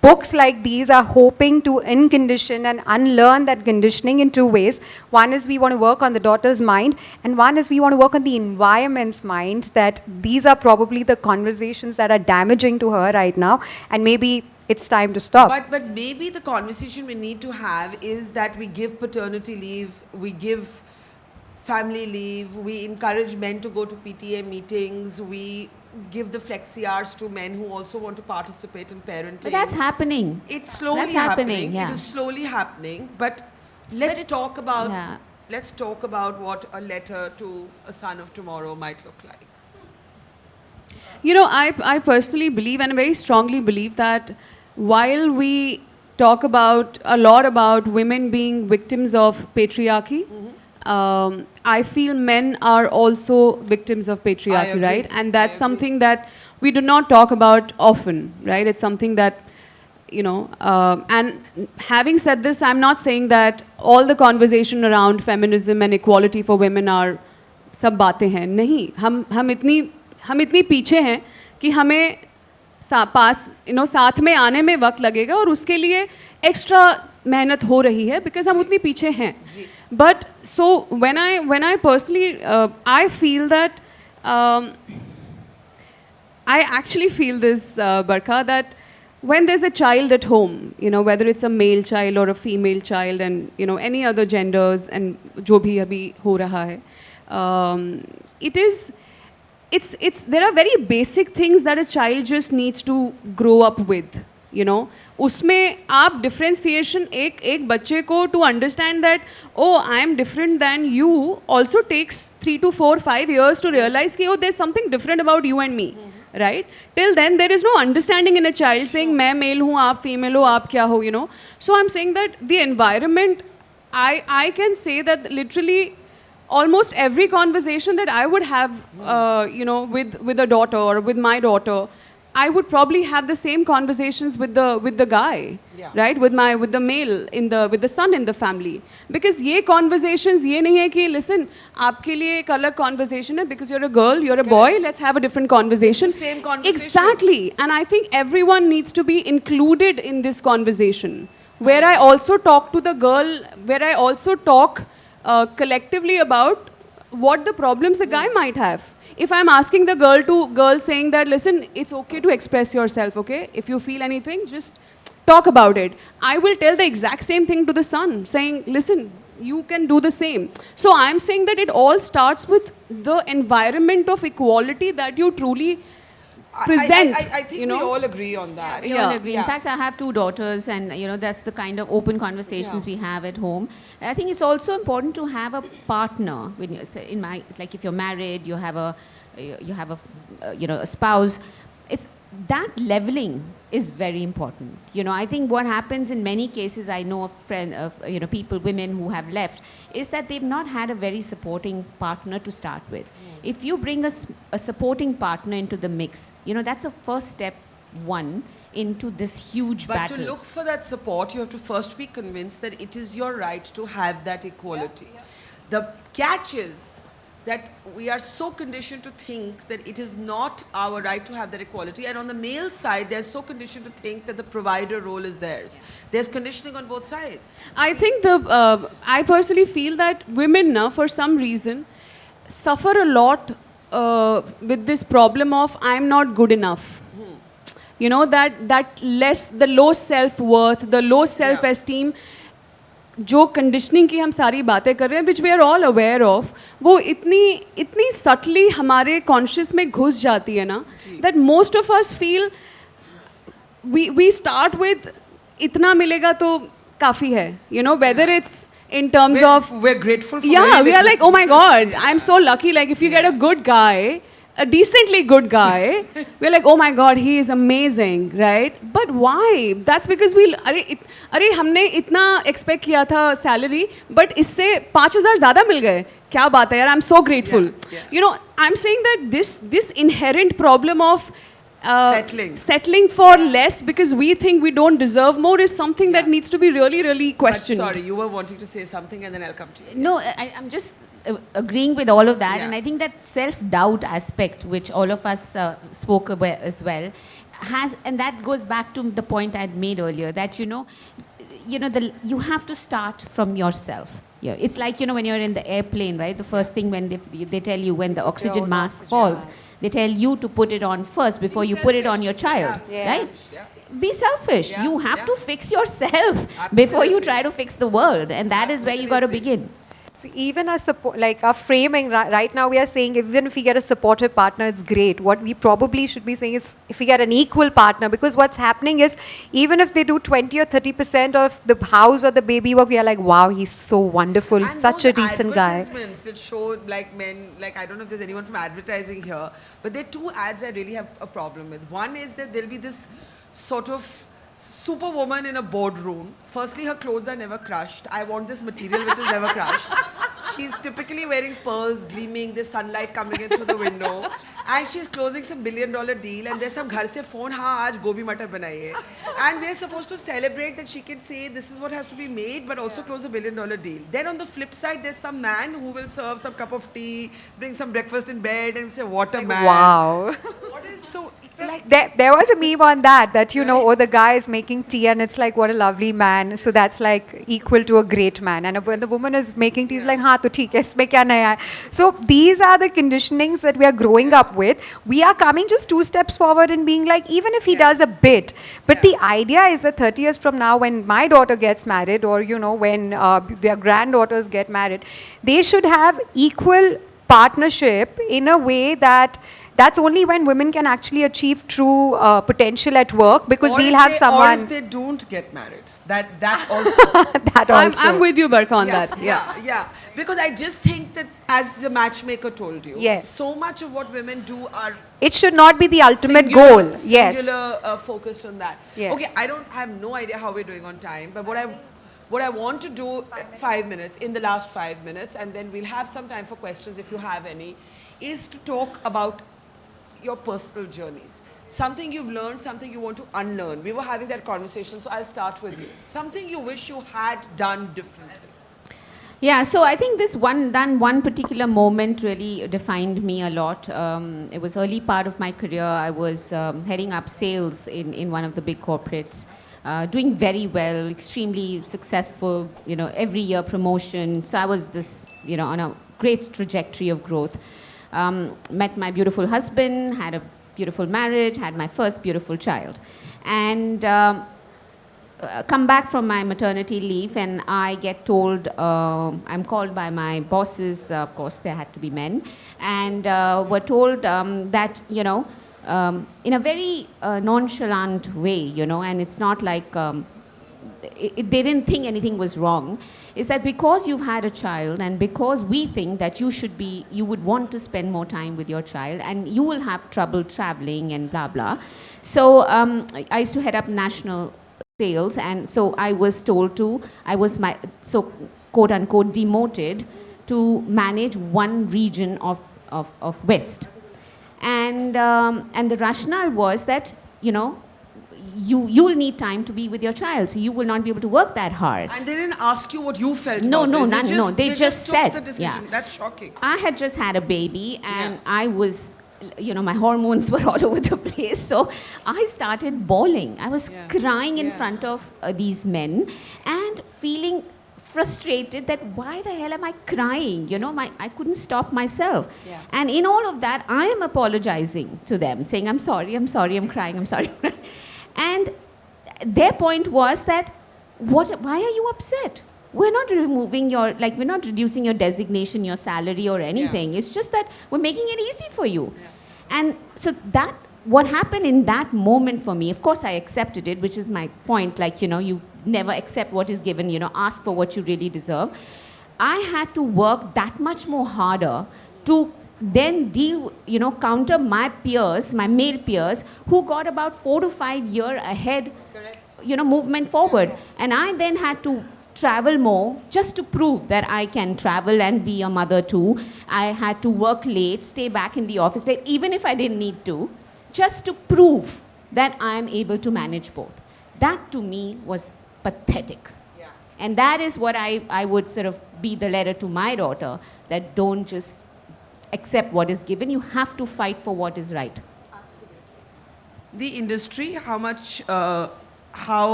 books like these are hoping to uncondition and unlearn that conditioning in two ways. One is we want to work on the daughter's mind, and one is we want to work on the environment's mind, that these are probably the conversations that are damaging to her right now, and maybe it's time to stop. But maybe the conversation we need to have is that we give paternity leave, we give family leave, we encourage men to go to PTA meetings, we give the flexi hours to men who also want to participate in parenting. But that's happening. It's slowly That's happening. yeah. It is slowly happening. But let's talk about what a letter to a son of tomorrow might look like. You know, I personally believe, and I very strongly believe, that while we talk a lot about women being victims of patriarchy, I feel men are also victims of patriarchy, right? And that's something that we do not talk about often, right? It's something that, you know, and having said this, I'm not saying that all the conversation around feminism and equality for women are सब बातें हैं. नहीं, हम इतनी पीछे हैं कि हमें साथ में आने में वक्त लगेगा, और उसके लिए एक्स्ट्रा मेहनत हो रही है, because हम उतनी पीछे हैं. But so when I personally I feel that I actually feel this, Barkha, that when there's a child at home, you know, whether it's a male child or a female child, and you know any other genders, and जो भी अभी हो रहा है, it's there are very basic things that a child just needs to grow up with, you know. उसमें आप differentiation एक बच्चे को to understand that oh I am different than you also takes 3 to 4 5 years to realize कि oh there's something different about you and me. Right? Till then, there is no understanding in a child saying, मैं male हूँ, आप female हो, आप क्या हो, you know. So I'm saying that the environment, I can say that literally almost every conversation that I would have, you know, with a daughter or with my daughter, I would probably have the same conversations with the guy, right? With the male with the son in the family, because ये conversations ये नहीं है कि listen आपके लिए एक अलग conversation है because you're a girl, you're a boy, let's have a different conversation. It's the same conversation. Exactly, and I think everyone needs to be included in this conversation, where I also talk to the girl, where I also talk collectively about what the problems the guy might have. If I'm asking the girl saying that, listen, it's okay to express yourself, okay? If you feel anything, just talk about it. I will tell the exact same thing to the son, saying, listen, you can do the same. So I'm saying that it all starts with the environment of equality that you truly present. I think you know? we all agree on that. We all agree. In fact, I have 2 daughters, and you know that's the kind of open conversations we have at home. I think it's also important to have a partner. When you, so it's like if you're married, you have a you know a spouse. It's that leveling is very important. You know, I think what happens in many cases, I know of you know people, women who have left, is that they've not had a very supporting partner to start with. If you bring a supporting partner into the mix, you know, that's a first step one into this huge battle. But to look for that support, you have to first be convinced that it is your right to have that equality. The catch is that we are so conditioned to think that it is not our right to have that equality, and on the male side, they're so conditioned to think that the provider role is theirs. There's conditioning on both sides. I think I personally feel that women now, for some reason, suffer a lot with this problem of I'm not good enough. You know, the low self-worth, the low self-esteem, जो conditioning की हम सारी बातें कर रहे हैं, which we are all aware of, वो इतनी subtly हमारे conscious में घुस जाती है ना, that most of us feel we start with इतना मिलेगा तो काफ़ी है, you know, whether it's in terms of we're grateful for we are like, oh my God, I'm so lucky. Like if you get a good guy, a decently good guy, we're like, oh my God, he is amazing, right? But why? That's because अरे हमने इतना expect किया था salary, but इससे 5,000 ज़्यादा मिल गए. क्या बात है यार? I'm so grateful. You know, I'm saying that this inherent problem of settling for less because we think we don't deserve more is something that needs to be really, really questioned. But sorry, you were wanting to say something, and then I'll come to you. No, I'm just agreeing with all of that, and I think that self-doubt aspect, which all of us spoke about as well, and that goes back to the point I had made earlier, that you you have to start from yourself. Yeah, it's like, you know, when you're in the airplane, right? The first thing when they tell you when the oxygen mask falls, they tell you to put it on first before you put it on your child, right? Be selfish. You have to fix yourself before you try to fix the world, and that is where you got to begin. Even our support, like our framing right now, we are saying even if we get a supportive partner, it's great. What we probably should be saying is if we get an equal partner, because what's happening is even if they do 20 or 30% of the house or the baby work, we are like, wow, he's so wonderful, and such a decent guy. Advertisements which show like men, like I don't know if there's anyone from advertising here, but there are 2 ads I really have a problem with. One is that there'll be this sort of superwoman in a boardroom. Firstly, her clothes are never crushed. I want this material which is never crushed. She's typically wearing pearls, gleaming, there's sunlight coming in through the window. And she's closing some $1 billion deal, and there's some ghar se phone, haan, aaj gobi matar banaiye. And we're supposed to celebrate that she can say this is what has to be made, but also close a $1 billion deal. Then on the flip side, there's some man who will serve some cup of tea, bring some breakfast in bed, and say, what a man. Wow. What is so... So like... There was a meme on that you know, oh, the guy is making tea and it's like, what a lovely man. So that's like equal to a great man. And when the woman is making tea, it's like, हाँ तो ठीक है, इसमें क्या नया है? So these are the conditionings that we are growing up with. We are coming just 2 steps forward and being like, even if he does a bit, but the idea is that 30 years from now, when my daughter gets married, or you know, when their granddaughters get married, they should have equal partnership in a way that's only when women can actually achieve true potential at work, because or we'll have someone. Or if they don't get married, that also. That also. I'm with you, Barkha, on that. Yeah. Because I just think that, as the matchmaker told you, Yes. so much of what women do are It should not be the ultimate singular, goal. Yes. singular, focused on that. Yes. Okay, I have no idea how we're doing on time, but what I want to do 5 minutes, in the last 5 minutes, and then we'll have some time for questions if you have any, is to talk about your personal journeys. Something you've learned, something you want to unlearn. We were having that conversation, so I'll start with you. Something you wish you had done differently. Yeah, so I think this one particular moment really defined me a lot. It was early part of my career. I was heading up sales in one of the big corporates, doing very well, extremely successful, you know, every year promotion. So I was this, you know, on a great trajectory of growth. Met my beautiful husband, had a beautiful marriage, had my first beautiful child. And come back from my maternity leave, and I get told, I'm called by my bosses, of course there had to be men, and were told that, you know, in a very nonchalant way, you know, and it's not like they didn't think anything was wrong, is that because you've had a child and because we think that you would want to spend more time with your child and you will have trouble traveling and blah, blah. So I used to head up national sales, and so I was told I was quote unquote demoted to manage one region of West. And the rationale was that, you know, you will need time to be with your child, so you will not be able to work that hard. And they didn't ask you what you felt No, about this. they just said, took the decision. yeah. That's shocking. I had just had a baby, and I was, you know, my hormones were all over the place, so I started bawling. I was crying in front of these men and feeling frustrated that why the hell am I crying? You know, I couldn't stop myself. Yeah. And in all of that, I am apologizing to them, saying, I'm sorry, I'm crying, I'm sorry. And their point was that, why are you upset? We're not removing we're not reducing your designation, your salary or anything. Yeah. It's just that we're making it easy for you. Yeah. And so what happened in that moment for me, of course I accepted it, which is my point, like, you know, you never accept what is given, you know, ask for what you really deserve. I had to work that much more harder to then counter my peers, my male peers, who got about 4 to 5 years ahead, you know, movement forward. And I then had to travel more just to prove that I can travel and be a mother too. I had to work late, stay back in the office late, even if I didn't need to, just to prove that I am able to manage both. That to me was pathetic. Yeah. And that is what I would sort of be the letter to my daughter, that don't just accept what is given. You have to fight for what is right. Absolutely. The industry, how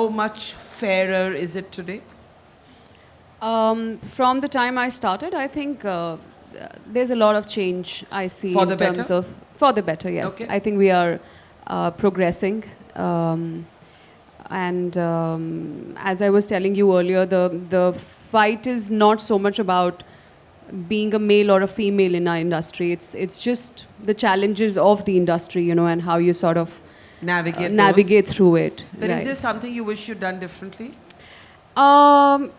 much fairer is it today? From the time I started, I think there's a lot of change I see for the in terms better? of for the better. Yes, Okay. I think we are progressing. As I was telling you earlier, the fight is not so much about being a male or a female in our industry. It's just the challenges of the industry, you know, and how you sort of navigate through it. But right. is there something you wish you'd done differently? Or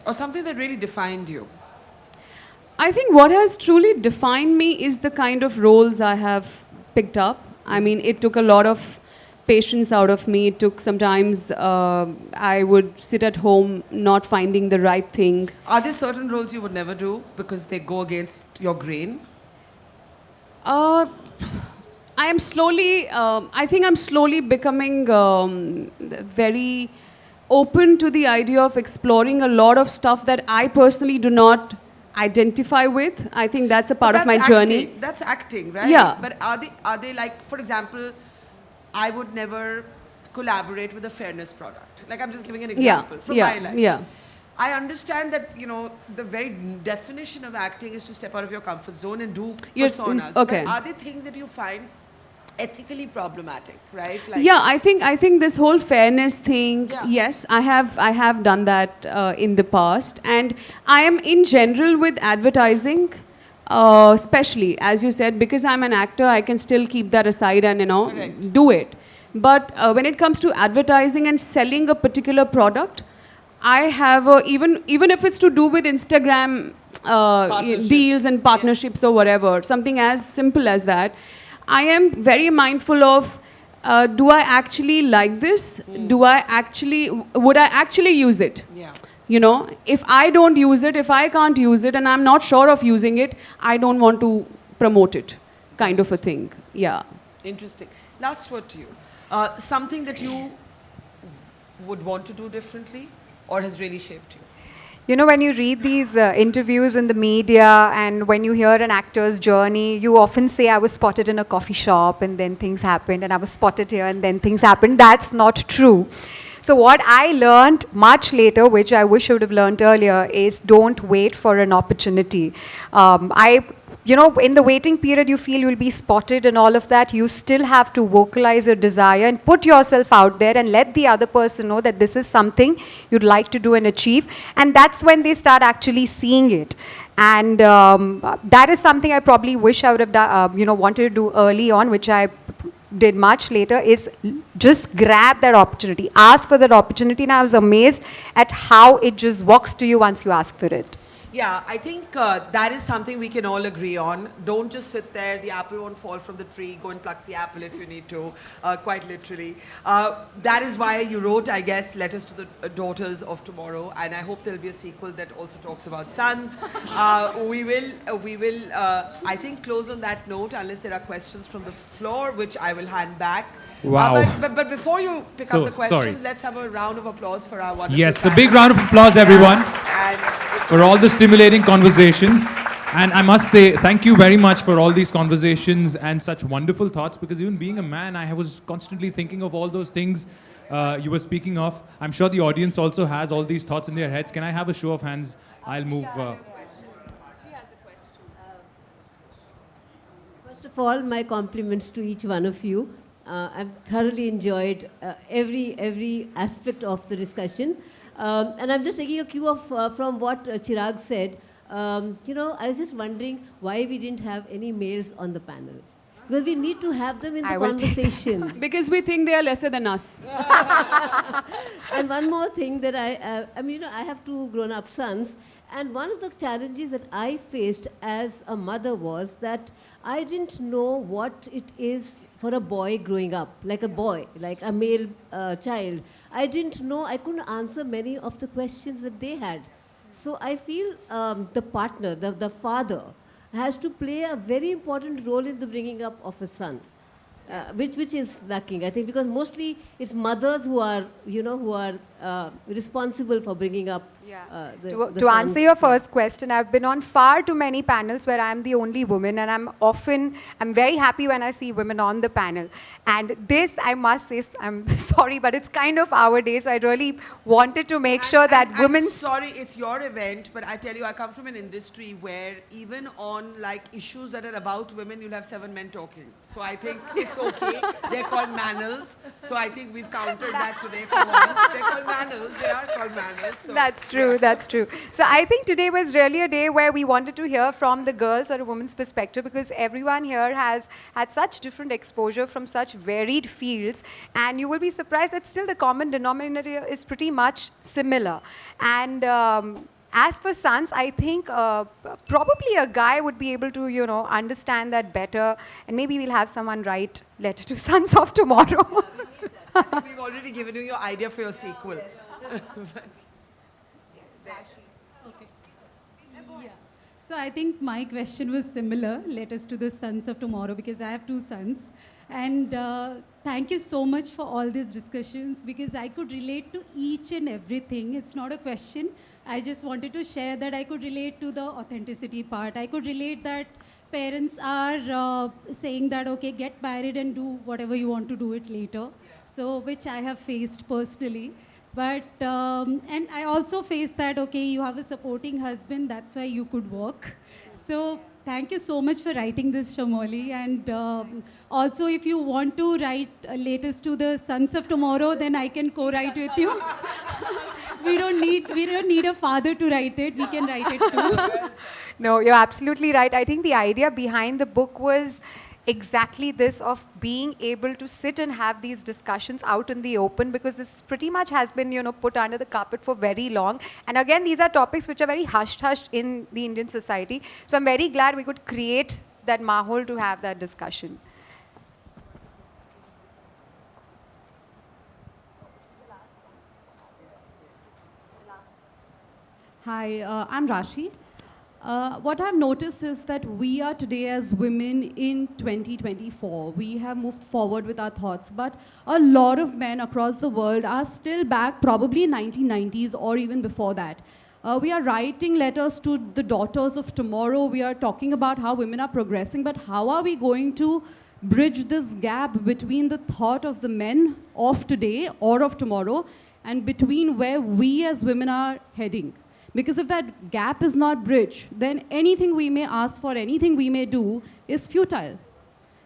Or something that really defined you? I think what has truly defined me is the kind of roles I have picked up. I mean, it took a lot of patience out of me. It took sometimes I would sit at home not finding the right thing. Are there certain roles you would never do because they go against your grain? I am slowly, I think I'm slowly becoming very open to the idea of exploring a lot of stuff that I personally do not identify with. I think that's a part But of my that's journey. acting. That's acting, right? Yeah. But are they like, for example, I would never collaborate with a fairness product. Like, I'm just giving an example from my life. Yeah. I understand that, you know, the very definition of acting is to step out of your comfort zone and do personas. Okay. But are there things that you find ethically problematic, right? Like, Yeah, I think this whole fairness thing. Yeah. Yes, I have done that in the past, and I am in general with advertising, especially as you said, because I'm an actor, I can still keep that aside and Correct. do it. But when it comes to advertising and selling a particular product, I have even if it's to do with Instagram deals and partnerships or whatever, something as simple as that. I am very mindful of, do I actually like this? Would I actually use it? Yeah. You know, if I don't use it, if I can't use it and I'm not sure of using it, I don't want to promote it, kind of a thing. Yeah. Interesting. Last word to you. Something that you would want to do differently or has really shaped you? You know, when you read these interviews in the media and when you hear an actor's journey, you often say, I was spotted in a coffee shop and then things happened, and I was spotted here and then things happened. That's not true. So what I learned much later, which I wish I would have learned earlier, is don't wait for an opportunity. You know, in the waiting period, you feel you'll be spotted and all of that. You still have to vocalize your desire and put yourself out there and let the other person know that this is something you'd like to do and achieve. And that's when they start actually seeing it. And that is something I probably wish I would have wanted to do early on, which I did much later, is just grab that opportunity. Ask for that opportunity. And I was amazed at how it just walks to you once you ask for it. Yeah, I think that is something we can all agree on. Don't just sit there. The apple won't fall from the tree. Go and pluck the apple if you need to, quite literally. That is why you wrote, I guess, Letters to the Daughters of Tomorrow. And I hope there'll be a sequel that also talks about sons. We will, I think, close on that note, unless there are questions from the floor, which I will hand back. Wow. But before you pick up the questions, let's have a round of applause for our wonderful Yes, a panel. big round of applause, everyone, And for all the stimulating conversations. And I must say, thank you very much for all these conversations and such wonderful thoughts, because even being a man, I was constantly thinking of all those things you were speaking of. I'm sure the audience also has all these thoughts in their heads. Can I have a show of hands? I'll move. First of all, my compliments to each one of you. I've thoroughly enjoyed every aspect of the discussion. And I'm just taking a cue from what Chirag said. You know, I was just wondering why we didn't have any males on the panel. Because we need to have them in the conversation. Because we think they are lesser than us. And one more thing that I mean, you know, I have two grown-up sons. And one of the challenges that I faced as a mother was that I didn't know what it is for a boy growing up, like a boy, like a male child. I didn't know, I couldn't answer many of the questions that they had. So I feel the partner, the father, has to play a very important role in the bringing up of a son. Which is lacking, I think, because mostly it's mothers who are, you know, responsible for bringing up the To answer your first question, I've been on far too many panels where I'm the only woman, and I'm very happy when I see women on the panel. And this, I must say, I'm sorry, but it's kind of our day, so I really wanted to make sure that women... I'm sorry, it's your event, but I tell you, I come from an industry where even on like issues that are about women, you'll have 7 men talking. So I think it's okay. They're called manels. So I think we've countered that today for once. They're called manels. They are called manels. So, that's true, that's true. So I think today was really a day where we wanted to hear from the girls or a woman's perspective, because everyone here has had such different exposure from such varied fields, and you will be surprised that still the common denominator is pretty much similar. And as for sons, I think probably a guy would be able to, you know, understand that better, and maybe we'll have someone write Letter to Sons of Tomorrow. I think we've already given you your idea for your sequel. So I think my question was similar, Letters to the Sons of Tomorrow, because I have 2 sons. And thank you so much for all these discussions, because I could relate to each and everything. It's not a question. I just wanted to share that I could relate to the authenticity part. I could relate that parents are saying that, okay, get married and do whatever you want to do it later. So, which I have faced personally. But, and I also faced that, okay, you have a supporting husband, that's why you could work. So, thank you so much for writing this, Shamoly. And also, if you want to write latest to the Sons of Tomorrow, then I can co-write with you. we don't need a father to write it. We can write it too. No, you're absolutely right. I think the idea behind the book was exactly this, of being able to sit and have these discussions out in the open, because this pretty much has been, you know, put under the carpet for very long. And again, these are topics which are very hushed in the Indian society. So I'm very glad we could create that mahol to have that discussion. Hi, I'm Rashi. What I've noticed is that we are today as women in 2024. We have moved forward with our thoughts, but a lot of men across the world are still back probably in 1990s or even before that. We are writing letters to the daughters of tomorrow. We are talking about how women are progressing, but how are we going to bridge this gap between the thought of the men of today or of tomorrow and between where we as women are heading? Because if that gap is not bridged, then anything we may ask for, anything we may do is futile.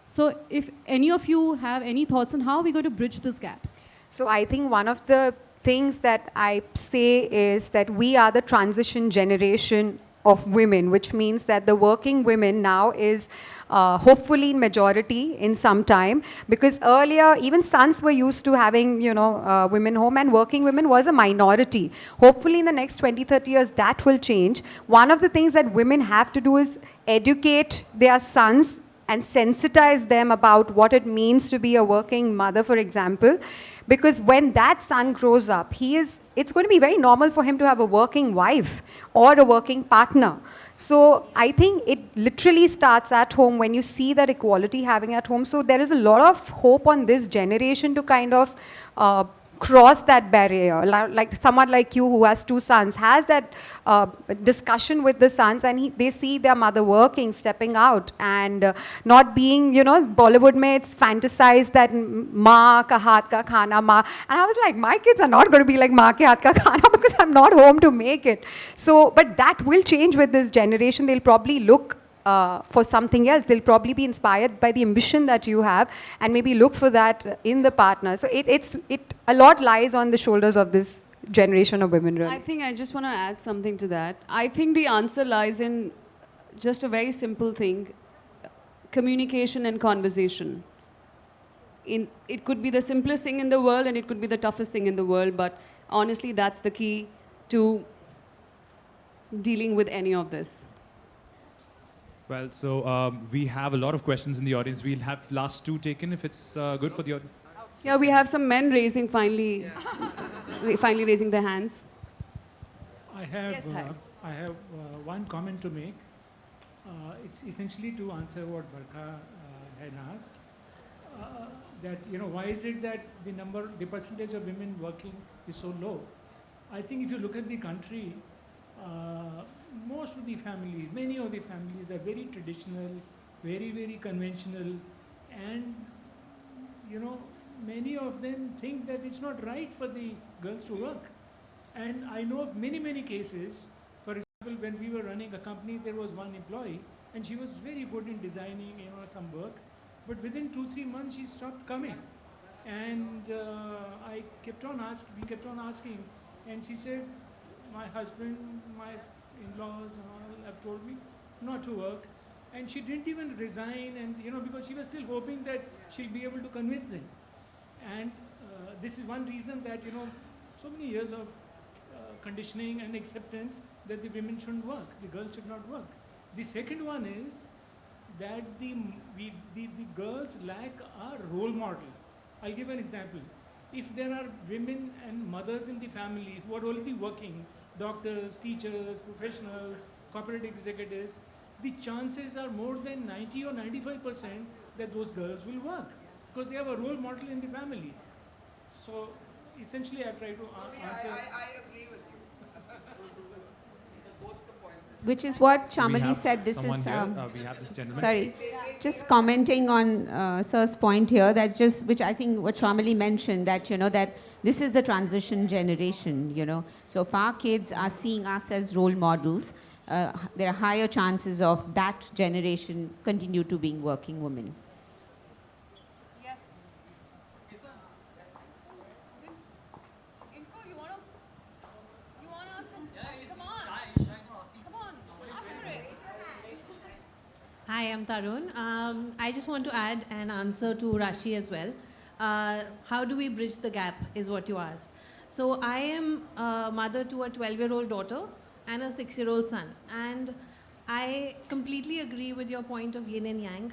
So if any of you have any thoughts on how we're going to bridge this gap? So I think one of the things that I say is that we are the transition generation of women, which means that the working women now is hopefully in majority in some time, because earlier even sons were used to having, you know, women home, and working women was a minority. Hopefully in the next 20-30 years that will change. One of the things that women have to do is educate their sons and sensitize them about what it means to be a working mother, for example, because when that son grows up, it's going to be very normal for him to have a working wife or a working partner. So I think it literally starts at home when you see that equality having at home. So there is a lot of hope on this generation to kind of cross that barrier. Like someone like you who has 2 sons has that discussion with the sons, and they see their mother working, stepping out, and not being, you know, Bollywood mein it's fantasized that maa ka haath ka khana, maa. And I was like, my kids are not going to be like maa ke haath ka khana because I'm not home to make it. So, but that will change with this generation. They'll probably look for something else. They'll probably be inspired by the ambition that you have and maybe look for that in the partner. So a lot lies on the shoulders of this generation of women, really. I think I just want to add something to that. I think the answer lies in just a very simple thing: communication and conversation. It could be the simplest thing in the world and it could be the toughest thing in the world, but honestly that's the key to dealing with any of this. Well, so we have a lot of questions in the audience. We'll have last 2 taken if it's good for the audience. Yeah, we have some men raising finally raising their hands. I have, Yes, hi. one comment to make. It's essentially to answer what Barkha had asked. That, you know, why is it that the percentage of women working is so low? I think if you look at the country, most of the families, many of the families are very traditional, very, very conventional, and, you know, many of them think that it's not right for the girls to work. And I know of many, many cases. For example, when we were running a company, there was one employee, and she was very good in designing, you know, some work, but within 2-3 months she stopped coming. And we kept on asking, and she said, my husband, my in-laws and all have told me not to work. And she didn't even resign, and, you know, because she was still hoping that she'll be able to convince them. And this is one reason that, you know, so many years of conditioning and acceptance that the women shouldn't work, the girls should not work. The second one is that the girls lack a role model. I'll give an example. If there are women and mothers in the family who are already working, doctors, teachers, professionals, corporate executives, the chances are more than 90 or 95% that those girls will work. because they have a role model in the family. So essentially I try to answer. I agree with you. Which is what So we Shamoly have said. This someone is here. We have this gentleman. sorry, just commenting on Sir's point here. That just which I think what Shamoly mentioned, that that this is the transition generation. So if our kids are seeing us as role models, there are higher chances of that generation continue to being working women. Yes. Inko, you want to ask them? Come on. Come on. Ask for it. Hi, I'm Tarun. I just want to add an answer to Rashi as well. How do we bridge the gap is what you asked. So I am a mother to a 12-year-old daughter and a 6-year-old son. And I completely agree with your point of yin and yang.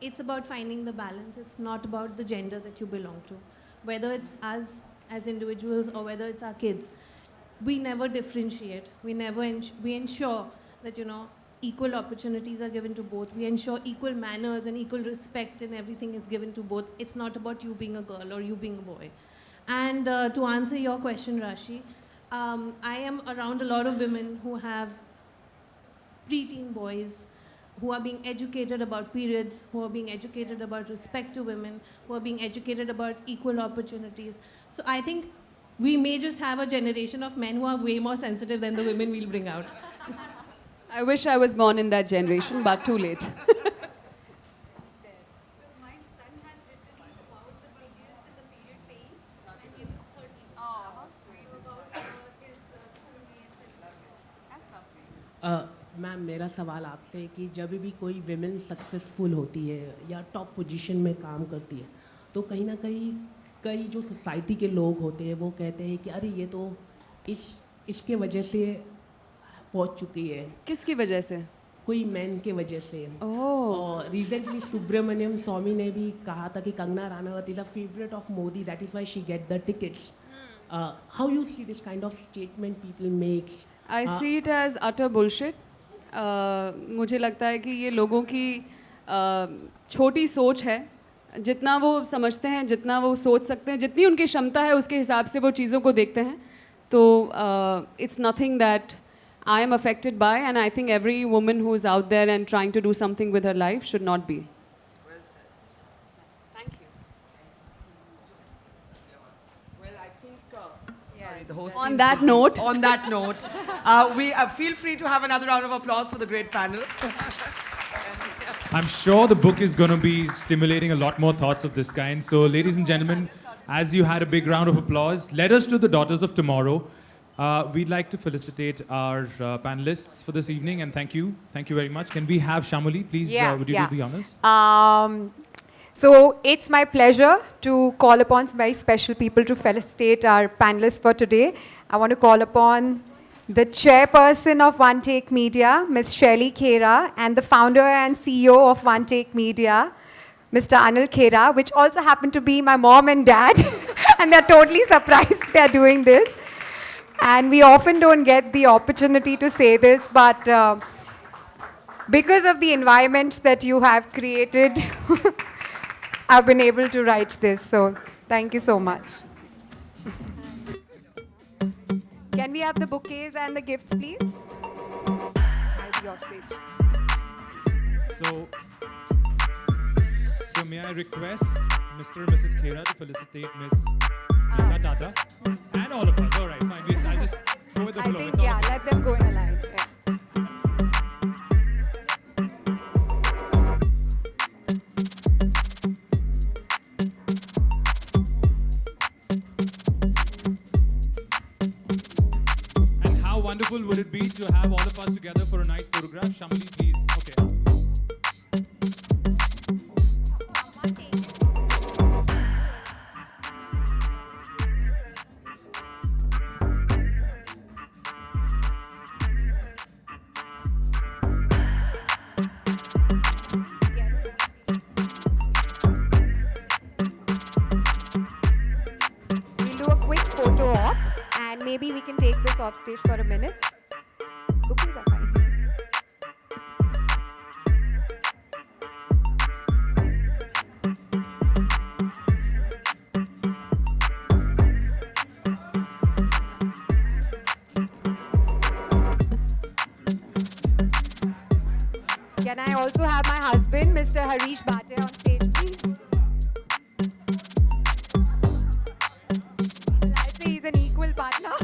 It's about finding the balance. It's not about the gender that you belong to. Whether it's us as individuals or whether it's our kids, we never differentiate. We ensure that, equal opportunities are given to both. We ensure equal manners and equal respect and everything is given to both. It's not about you being a girl or you being a boy. And to answer your question, Rashi, I am around a lot of women who have preteen boys, who are being educated about periods, who are being educated about respect to women, who are being educated about equal opportunities. So I think we may just have a generation of men who are way more sensitive than the women we'll bring out. I wish I was born in that generation, but too late. Ma'am मेरा सवाल आपसे है कि जब भी कोई women successful होती है या टॉप पोजीशन में काम करती है तो कहीं ना कहीं कई जो सोसाइटी के लोग होते हैं वो कहते हैं कि अरे ये तो इसके वजह से पहुंच चुकी है. किसकी वजह से? कोई मैन के वजह से. और रिसेंटली सुब्रमण्यम स्वामी ने भी कहा था कि Kangana Ranaut is a favourite of Modi, that is why she get the tickets. How you see this kind of statement people makes? I see it as utter bullshit. मुझे लगता है कि ये लोगों की छोटी सोच है. जितना वो समझते हैं, जितना वो सोच सकते हैं, जितनी उनकी क्षमता है उसके हिसाब से वो चीज़ों को देखते हैं. तो it's nothing that I am affected by, and I think every woman who is out there and trying to do something with her life should not be. Well said. Thank you. Well, I think, sorry, the host On that note. On that note, we feel free to have another round of applause for the great panel. I'm sure the book is going to be stimulating a lot more thoughts of this kind. So, ladies and gentlemen, as you had a big round of applause, let us to the daughters of tomorrow. We'd like to felicitate our panelists for this evening, and thank you. Thank you very much. Can we have Shamoly, please? Would you do the honors? So it's my pleasure to call upon some very special people to felicitate our panelists for today. I want to call upon the chairperson of One Take Media, Ms. Shamoly Khera, and the founder and CEO of One Take Media, Mr. Anil Khera, which also happen to be my mom and dad, and they're totally surprised they're doing this. And we often don't get the opportunity to say this, but because of the environment that you have created, I've been able to write this. So thank you so much. Can we have the bouquets and the gifts, please? I'll be off stage. So may I request Mr. and Mrs. Khera to felicitate Miss Megha Tata and all of us. All right, fine. I'll just throw it the floor. I think, yeah, let them go in a line. Yeah. And how wonderful would it be to have all of us together for a nice photograph? Shamoly, please. Okay. We'll do a quick photo op, and maybe we can take this off stage for a minute. Bookings are fine. I also have my husband, Mr. Harish Bhatia, on stage, please. Well, I'd say he's an equal partner.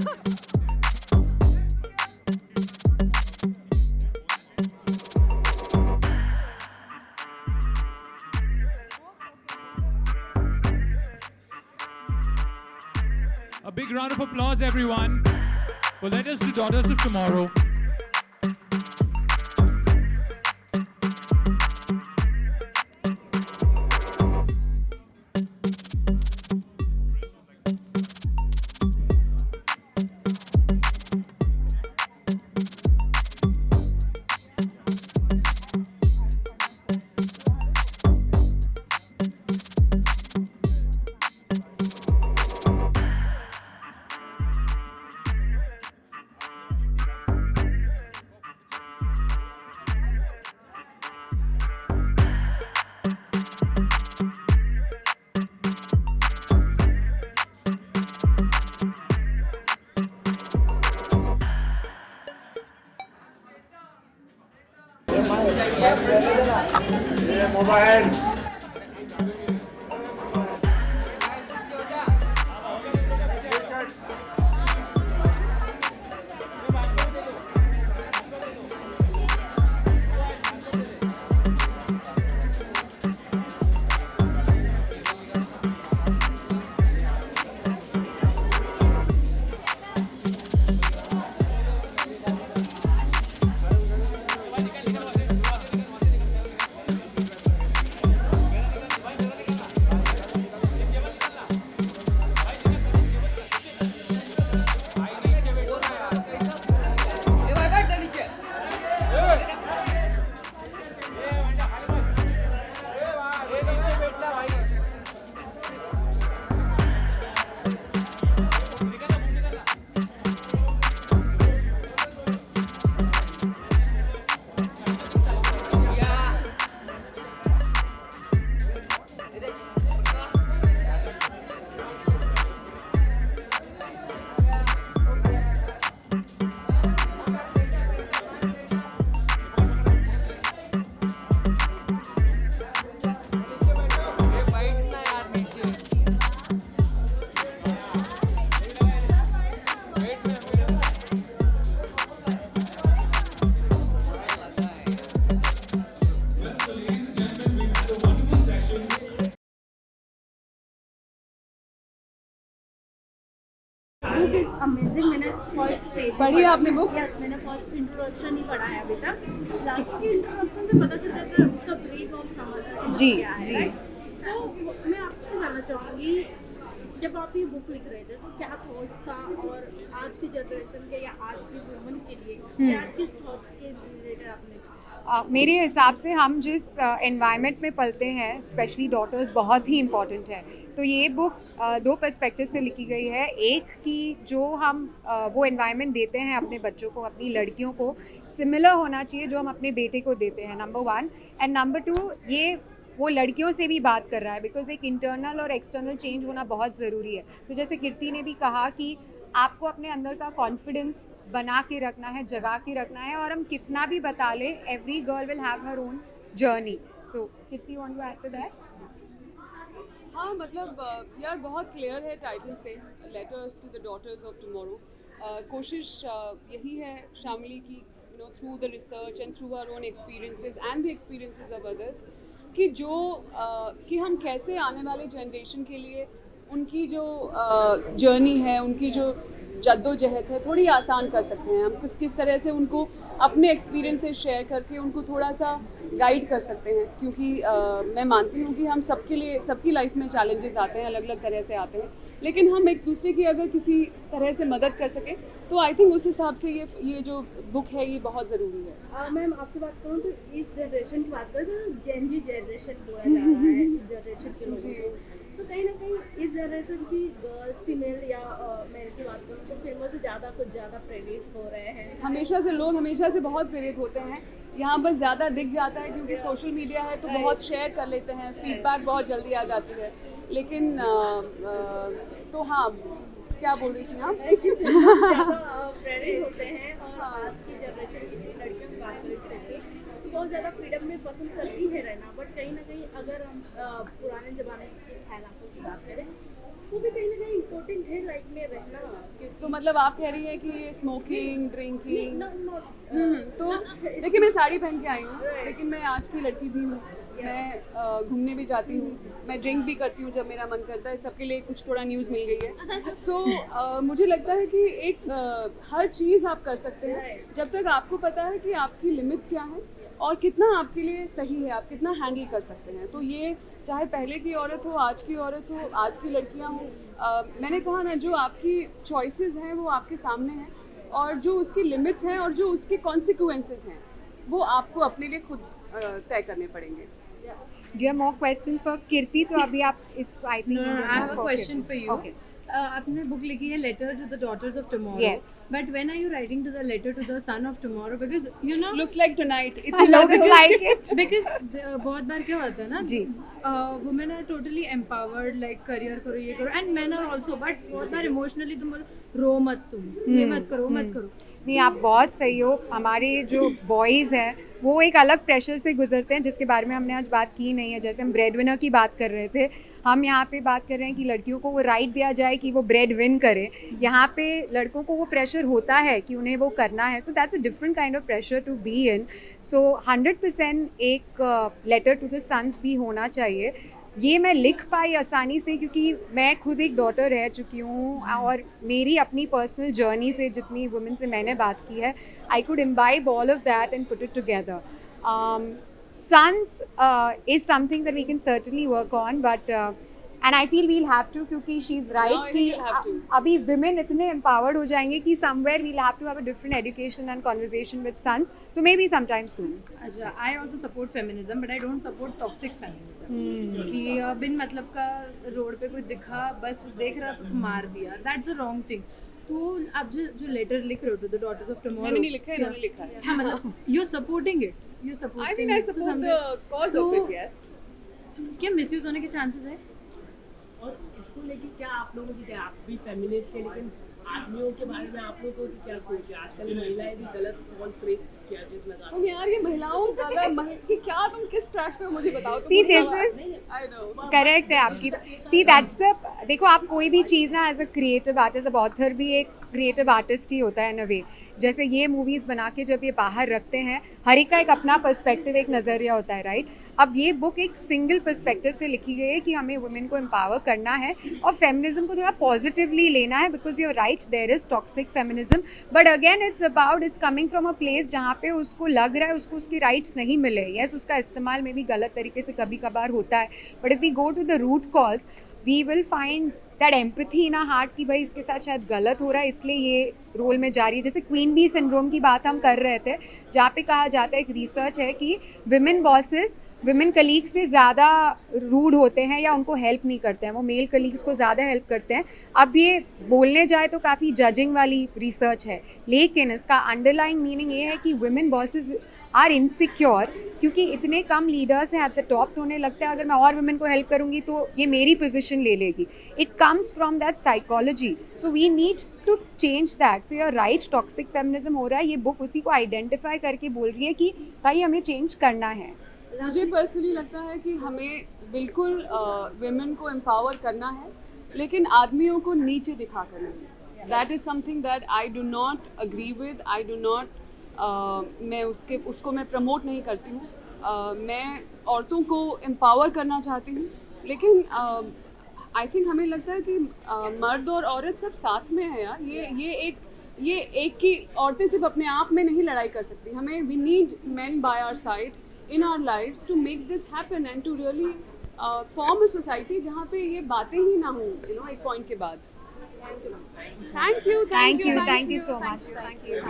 A big round of applause, everyone, for Letters to Daughters of Tomorrow. पढ़ी आपने book? मैंने first introduction ही पढ़ा है अभी तक। Last की introduction से पता चल जाता है उसका ब्रेक ऑफ समझ जी जी। तो मैं आपसे जानना चाहूँगी, जब आप ये बुक लिख रहे थे तो क्या थॉट्स था, और आज की जनरेशन के या आज की वुमन के लिए क्या किस थॉट्स के रिलेटेड आपने? मेरे हिसाब से हम जिस एनवायरनमेंट में पलते हैं, स्पेशली डॉटर्स, बहुत ही इम्पॉर्टेंट है। तो ये बुक दो पर्सपेक्टिव से लिखी गई है। एक कि जो हम वो एनवायरनमेंट देते हैं अपने बच्चों को, अपनी लड़कियों को, सिमिलर होना चाहिए जो हम अपने बेटे को देते हैं, नंबर 1। एंड नंबर 2, ये वो लड़कियों से भी बात कर रहा है, बिकॉज एक इंटरनल और एक्सटर्नल चेंज होना बहुत ज़रूरी है। तो जैसे कीर्ति ने भी कहा कि आपको अपने अंदर का कॉन्फिडेंस बना के रखना है, जगा के रखना है, और हम कितना भी बता लें, every girl will have her own journey. So Kirti, want to add to that? हाँ, मतलब यार बहुत क्लियर है टाइटल से, letters to the daughters of tomorrow. कोशिश यही है शामली की, through the research and through our own experiences and the experiences of others, कि जो कि हम कैसे आने वाले जनरेशन के लिए उनकी जो जर्नी है, उनकी जो जद्दोजहद है, थोड़ी आसान कर सकते हैं। हम किस तरह से उनको अपने एक्सपीरियंसेस शेयर करके उनको थोड़ा सा गाइड कर सकते हैं, क्योंकि मैं मानती हूँ कि हम सबके लिए, सबकी लाइफ में चैलेंजेस आते हैं, अलग अलग तरह से आते हैं, लेकिन हम एक दूसरे की अगर किसी तरह से मदद कर सकें तो आई थिंक उस हिसाब से ये जो बुक है ये बहुत ज़रूरी है। मैम आपसे बात करूँ तो इस जनरेशन की बात करें तो जेन जी जनरेशन बोला जा रहा है इस जनरेशन के लोगों को, तो कहीं ना कहीं इस जनरेशन की गर्ल्स, फीमेल या मेल की बात करूँ तो फेमस से कुछ ज़्यादा प्रेरित हो रहे हैं। हमेशा से लोग हमेशा से बहुत प्रेरित होते हैं, यहाँ बस ज़्यादा दिख जाता है क्योंकि सोशल मीडिया है तो बहुत शेयर कर लेते हैं, फीडबैक बहुत जल्दी आ जाती है, लेकिन तो हाँ, क्या बोल रही थी आप? प्रेरित होते हैं, और आज की जनरेशन की लड़कियों की बात करें तो बहुत ज़्यादा फ्रीडम में आप कह रही हैं कि ये स्मोकिंग ड्रिंकिंग, तो देखिए मैं साड़ी पहन के आई हूँ, लेकिन मैं आज की लड़की भी हूँ, मैं घूमने भी जाती हूँ, मैं ड्रिंक भी करती हूँ जब मेरा मन करता है, सबके लिए कुछ थोड़ा न्यूज़ मिल गई है। सो मुझे लगता है कि एक हर चीज़ आप कर सकते हैं जब तक आपको पता है कि आपकी लिमिट्स क्या है और कितना आपके लिए सही है, आप कितना हैंडल कर सकते हैं। तो ये चाहे पहले की औरत हो, आज की औरत हो, आज की लड़कियां हों, मैंने कहा ना, जो आपकी चॉइसेस हैं वो आपके सामने हैं, और जो उसकी लिमिट्स हैं और जो उसके कॉन्सिक्वेंसेस हैं वो आपको अपने लिए खुद तय करने पड़ेंगे। Do you have more questions for Kirti? तो अभी आप इस I think I have a question for you. Okay. आपने बुक लिखी है letter to the daughters of tomorrow. Yes. But when are you writing to the letter to the son of tomorrow? Because you know. Looks like tonight. Looks like it. Because बहुत बार क्या होता है ना. जी. Women are totally empowered, like career करो ये करो, and men are also. But बहुत बार emotionally तुम रो मत तुम, ये मत करो मत करो. नहीं, आप बहुत सही हो। हमारे जो बॉयज़ हैं वो एक अलग प्रेशर से गुजरते हैं जिसके बारे में हमने आज बात की नहीं है। जैसे हम ब्रेड विनर की बात कर रहे थे, हम यहाँ पे बात कर रहे हैं कि लड़कियों को वो राइट दिया जाए कि वो ब्रेड विन करें। यहाँ पे लड़कों को वो प्रेशर होता है कि उन्हें वो करना है। So that's a different kind of pressure to be in. So 100% एक लेटर टू द सन्स भी होना चाहिए। ये मैं लिख पाई आसानी से क्योंकि मैं खुद एक डॉटर रह चुकी हूँ और मेरी अपनी पर्सनल जर्नी से जितनी वुमेन से मैंने बात की है, I could imbibe all of that and put it together. Sons is something that we can certainly work on, but and I feel we'll have to, क्योंकि she's right कि अभी women इतने empowered हो जाएंगे कि somewhere we'll have to have a different education and conversation with sons. So maybe sometime soon. अच्छा, I also support feminism, but I don't support toxic feminism. कि बिन मतलब का रोड पे कोई दिखा, बस देख रहा तो मार दिया. That's the wrong thing. तो आप जो लेटर लिख रहे हो to the daughters of tomorrow. मैंने नहीं लिखा है, इन्होंने लिखा है. हाँ, मतलब you're supporting it. You're supporting. I think I support the cause of it. Yes. क्या misuse होने के chances है? और इसको लेके क्या आप लोगों की क्या, आप भी फेमिनिस्ट हैं, लेकिन आदमियों के बारे में आप लोगों की क्या सोच है? आजकल महिलाएं भी गलत फॉल्स रेप केसेस लगा तुम यार, ये महिलाओं का कि क्या, तुम किस ट्रैक पे हो मुझे बताओ. See, this is correct है आपकी. See, that's the, देखो आप कोई भी चीज़ ना एज अ क्रिएटिव आर्टिस्ट, अब ऑथर भी एक क्रिएटिव आर्टिस्ट ही होता है इन अ वे. जैसे ये मूवीज़ बना के जब ये बाहर रखते हैं, हर एक का एक अपना पर्सपेक्टिव, एक नज़रिया होता है, राइट? अब ये बुक एक सिंगल पर्सपेक्टिव से लिखी गई है कि हमें वुमेन को एम्पावर करना है और फेमिनिज्म को थोड़ा पॉजिटिवली लेना है, because you are right, there is toxic feminism, but again it's coming from a place जहाँ पे उसको लग रहा है उसको उसकी राइट्स नहीं मिले. यस, उसका इस्तेमाल में भी गलत तरीके से कभी कभार होता है, but if we go to the root cause we will find that empathy in our heart कि भाई इसके साथ शायद गलत हो रहा है, इसलिए ये रोल में जा रही है. जैसे क्वीन बी सिंड्रोम की बात हम कर रहे थे, जहाँ पे कहा जाता है, एक रिसर्च है कि विमेन बॉसेस विमेन कलीग से ज़्यादा रूड होते हैं या उनको हेल्प नहीं करते हैं, वो मेल कलीग्स को ज़्यादा हेल्प करते हैं. अब ये बोलने जाए तो काफ़ी जजिंग वाली रिसर्च है, लेकिन इसका अंडरलाइंग मीनिंग ये है कि विमेन बॉसेस आर इनसिक्योर क्योंकि इतने कम लीडर्स हैं एट द टॉप, तो उन्हें लगता है अगर मैं और वुमेन को हेल्प करूंगी तो ये मेरी पोजीशन ले लेगी. It comes from that psychology. So we need to change that. So you're right, toxic feminism हो रहा है. ये बुक उसी को आइडेंटिफाई करके बोल रही है कि भाई हमें चेंज करना है. मुझे पर्सनली लगता है कि हमें बिल्कुल वुमेन को एम्पावर करना है, लेकिन आदमियों को नीचे दिखा कर नहीं. That is something that I do not agree with. I do not मैं उसको मैं प्रमोट नहीं करती हूँ. मैं औरतों को एम्पावर करना चाहती हूँ, लेकिन आई थिंक हमें लगता है कि मर्द और औरत सब साथ में है यार. ये एक की औरतें सिर्फ अपने आप में नहीं लड़ाई कर सकती. हमें we need men by our side in our lives to make this happen and to really form a society जहाँ पे ये बातें ही ना हो, एक point के बाद. Thank you so much. Thank you.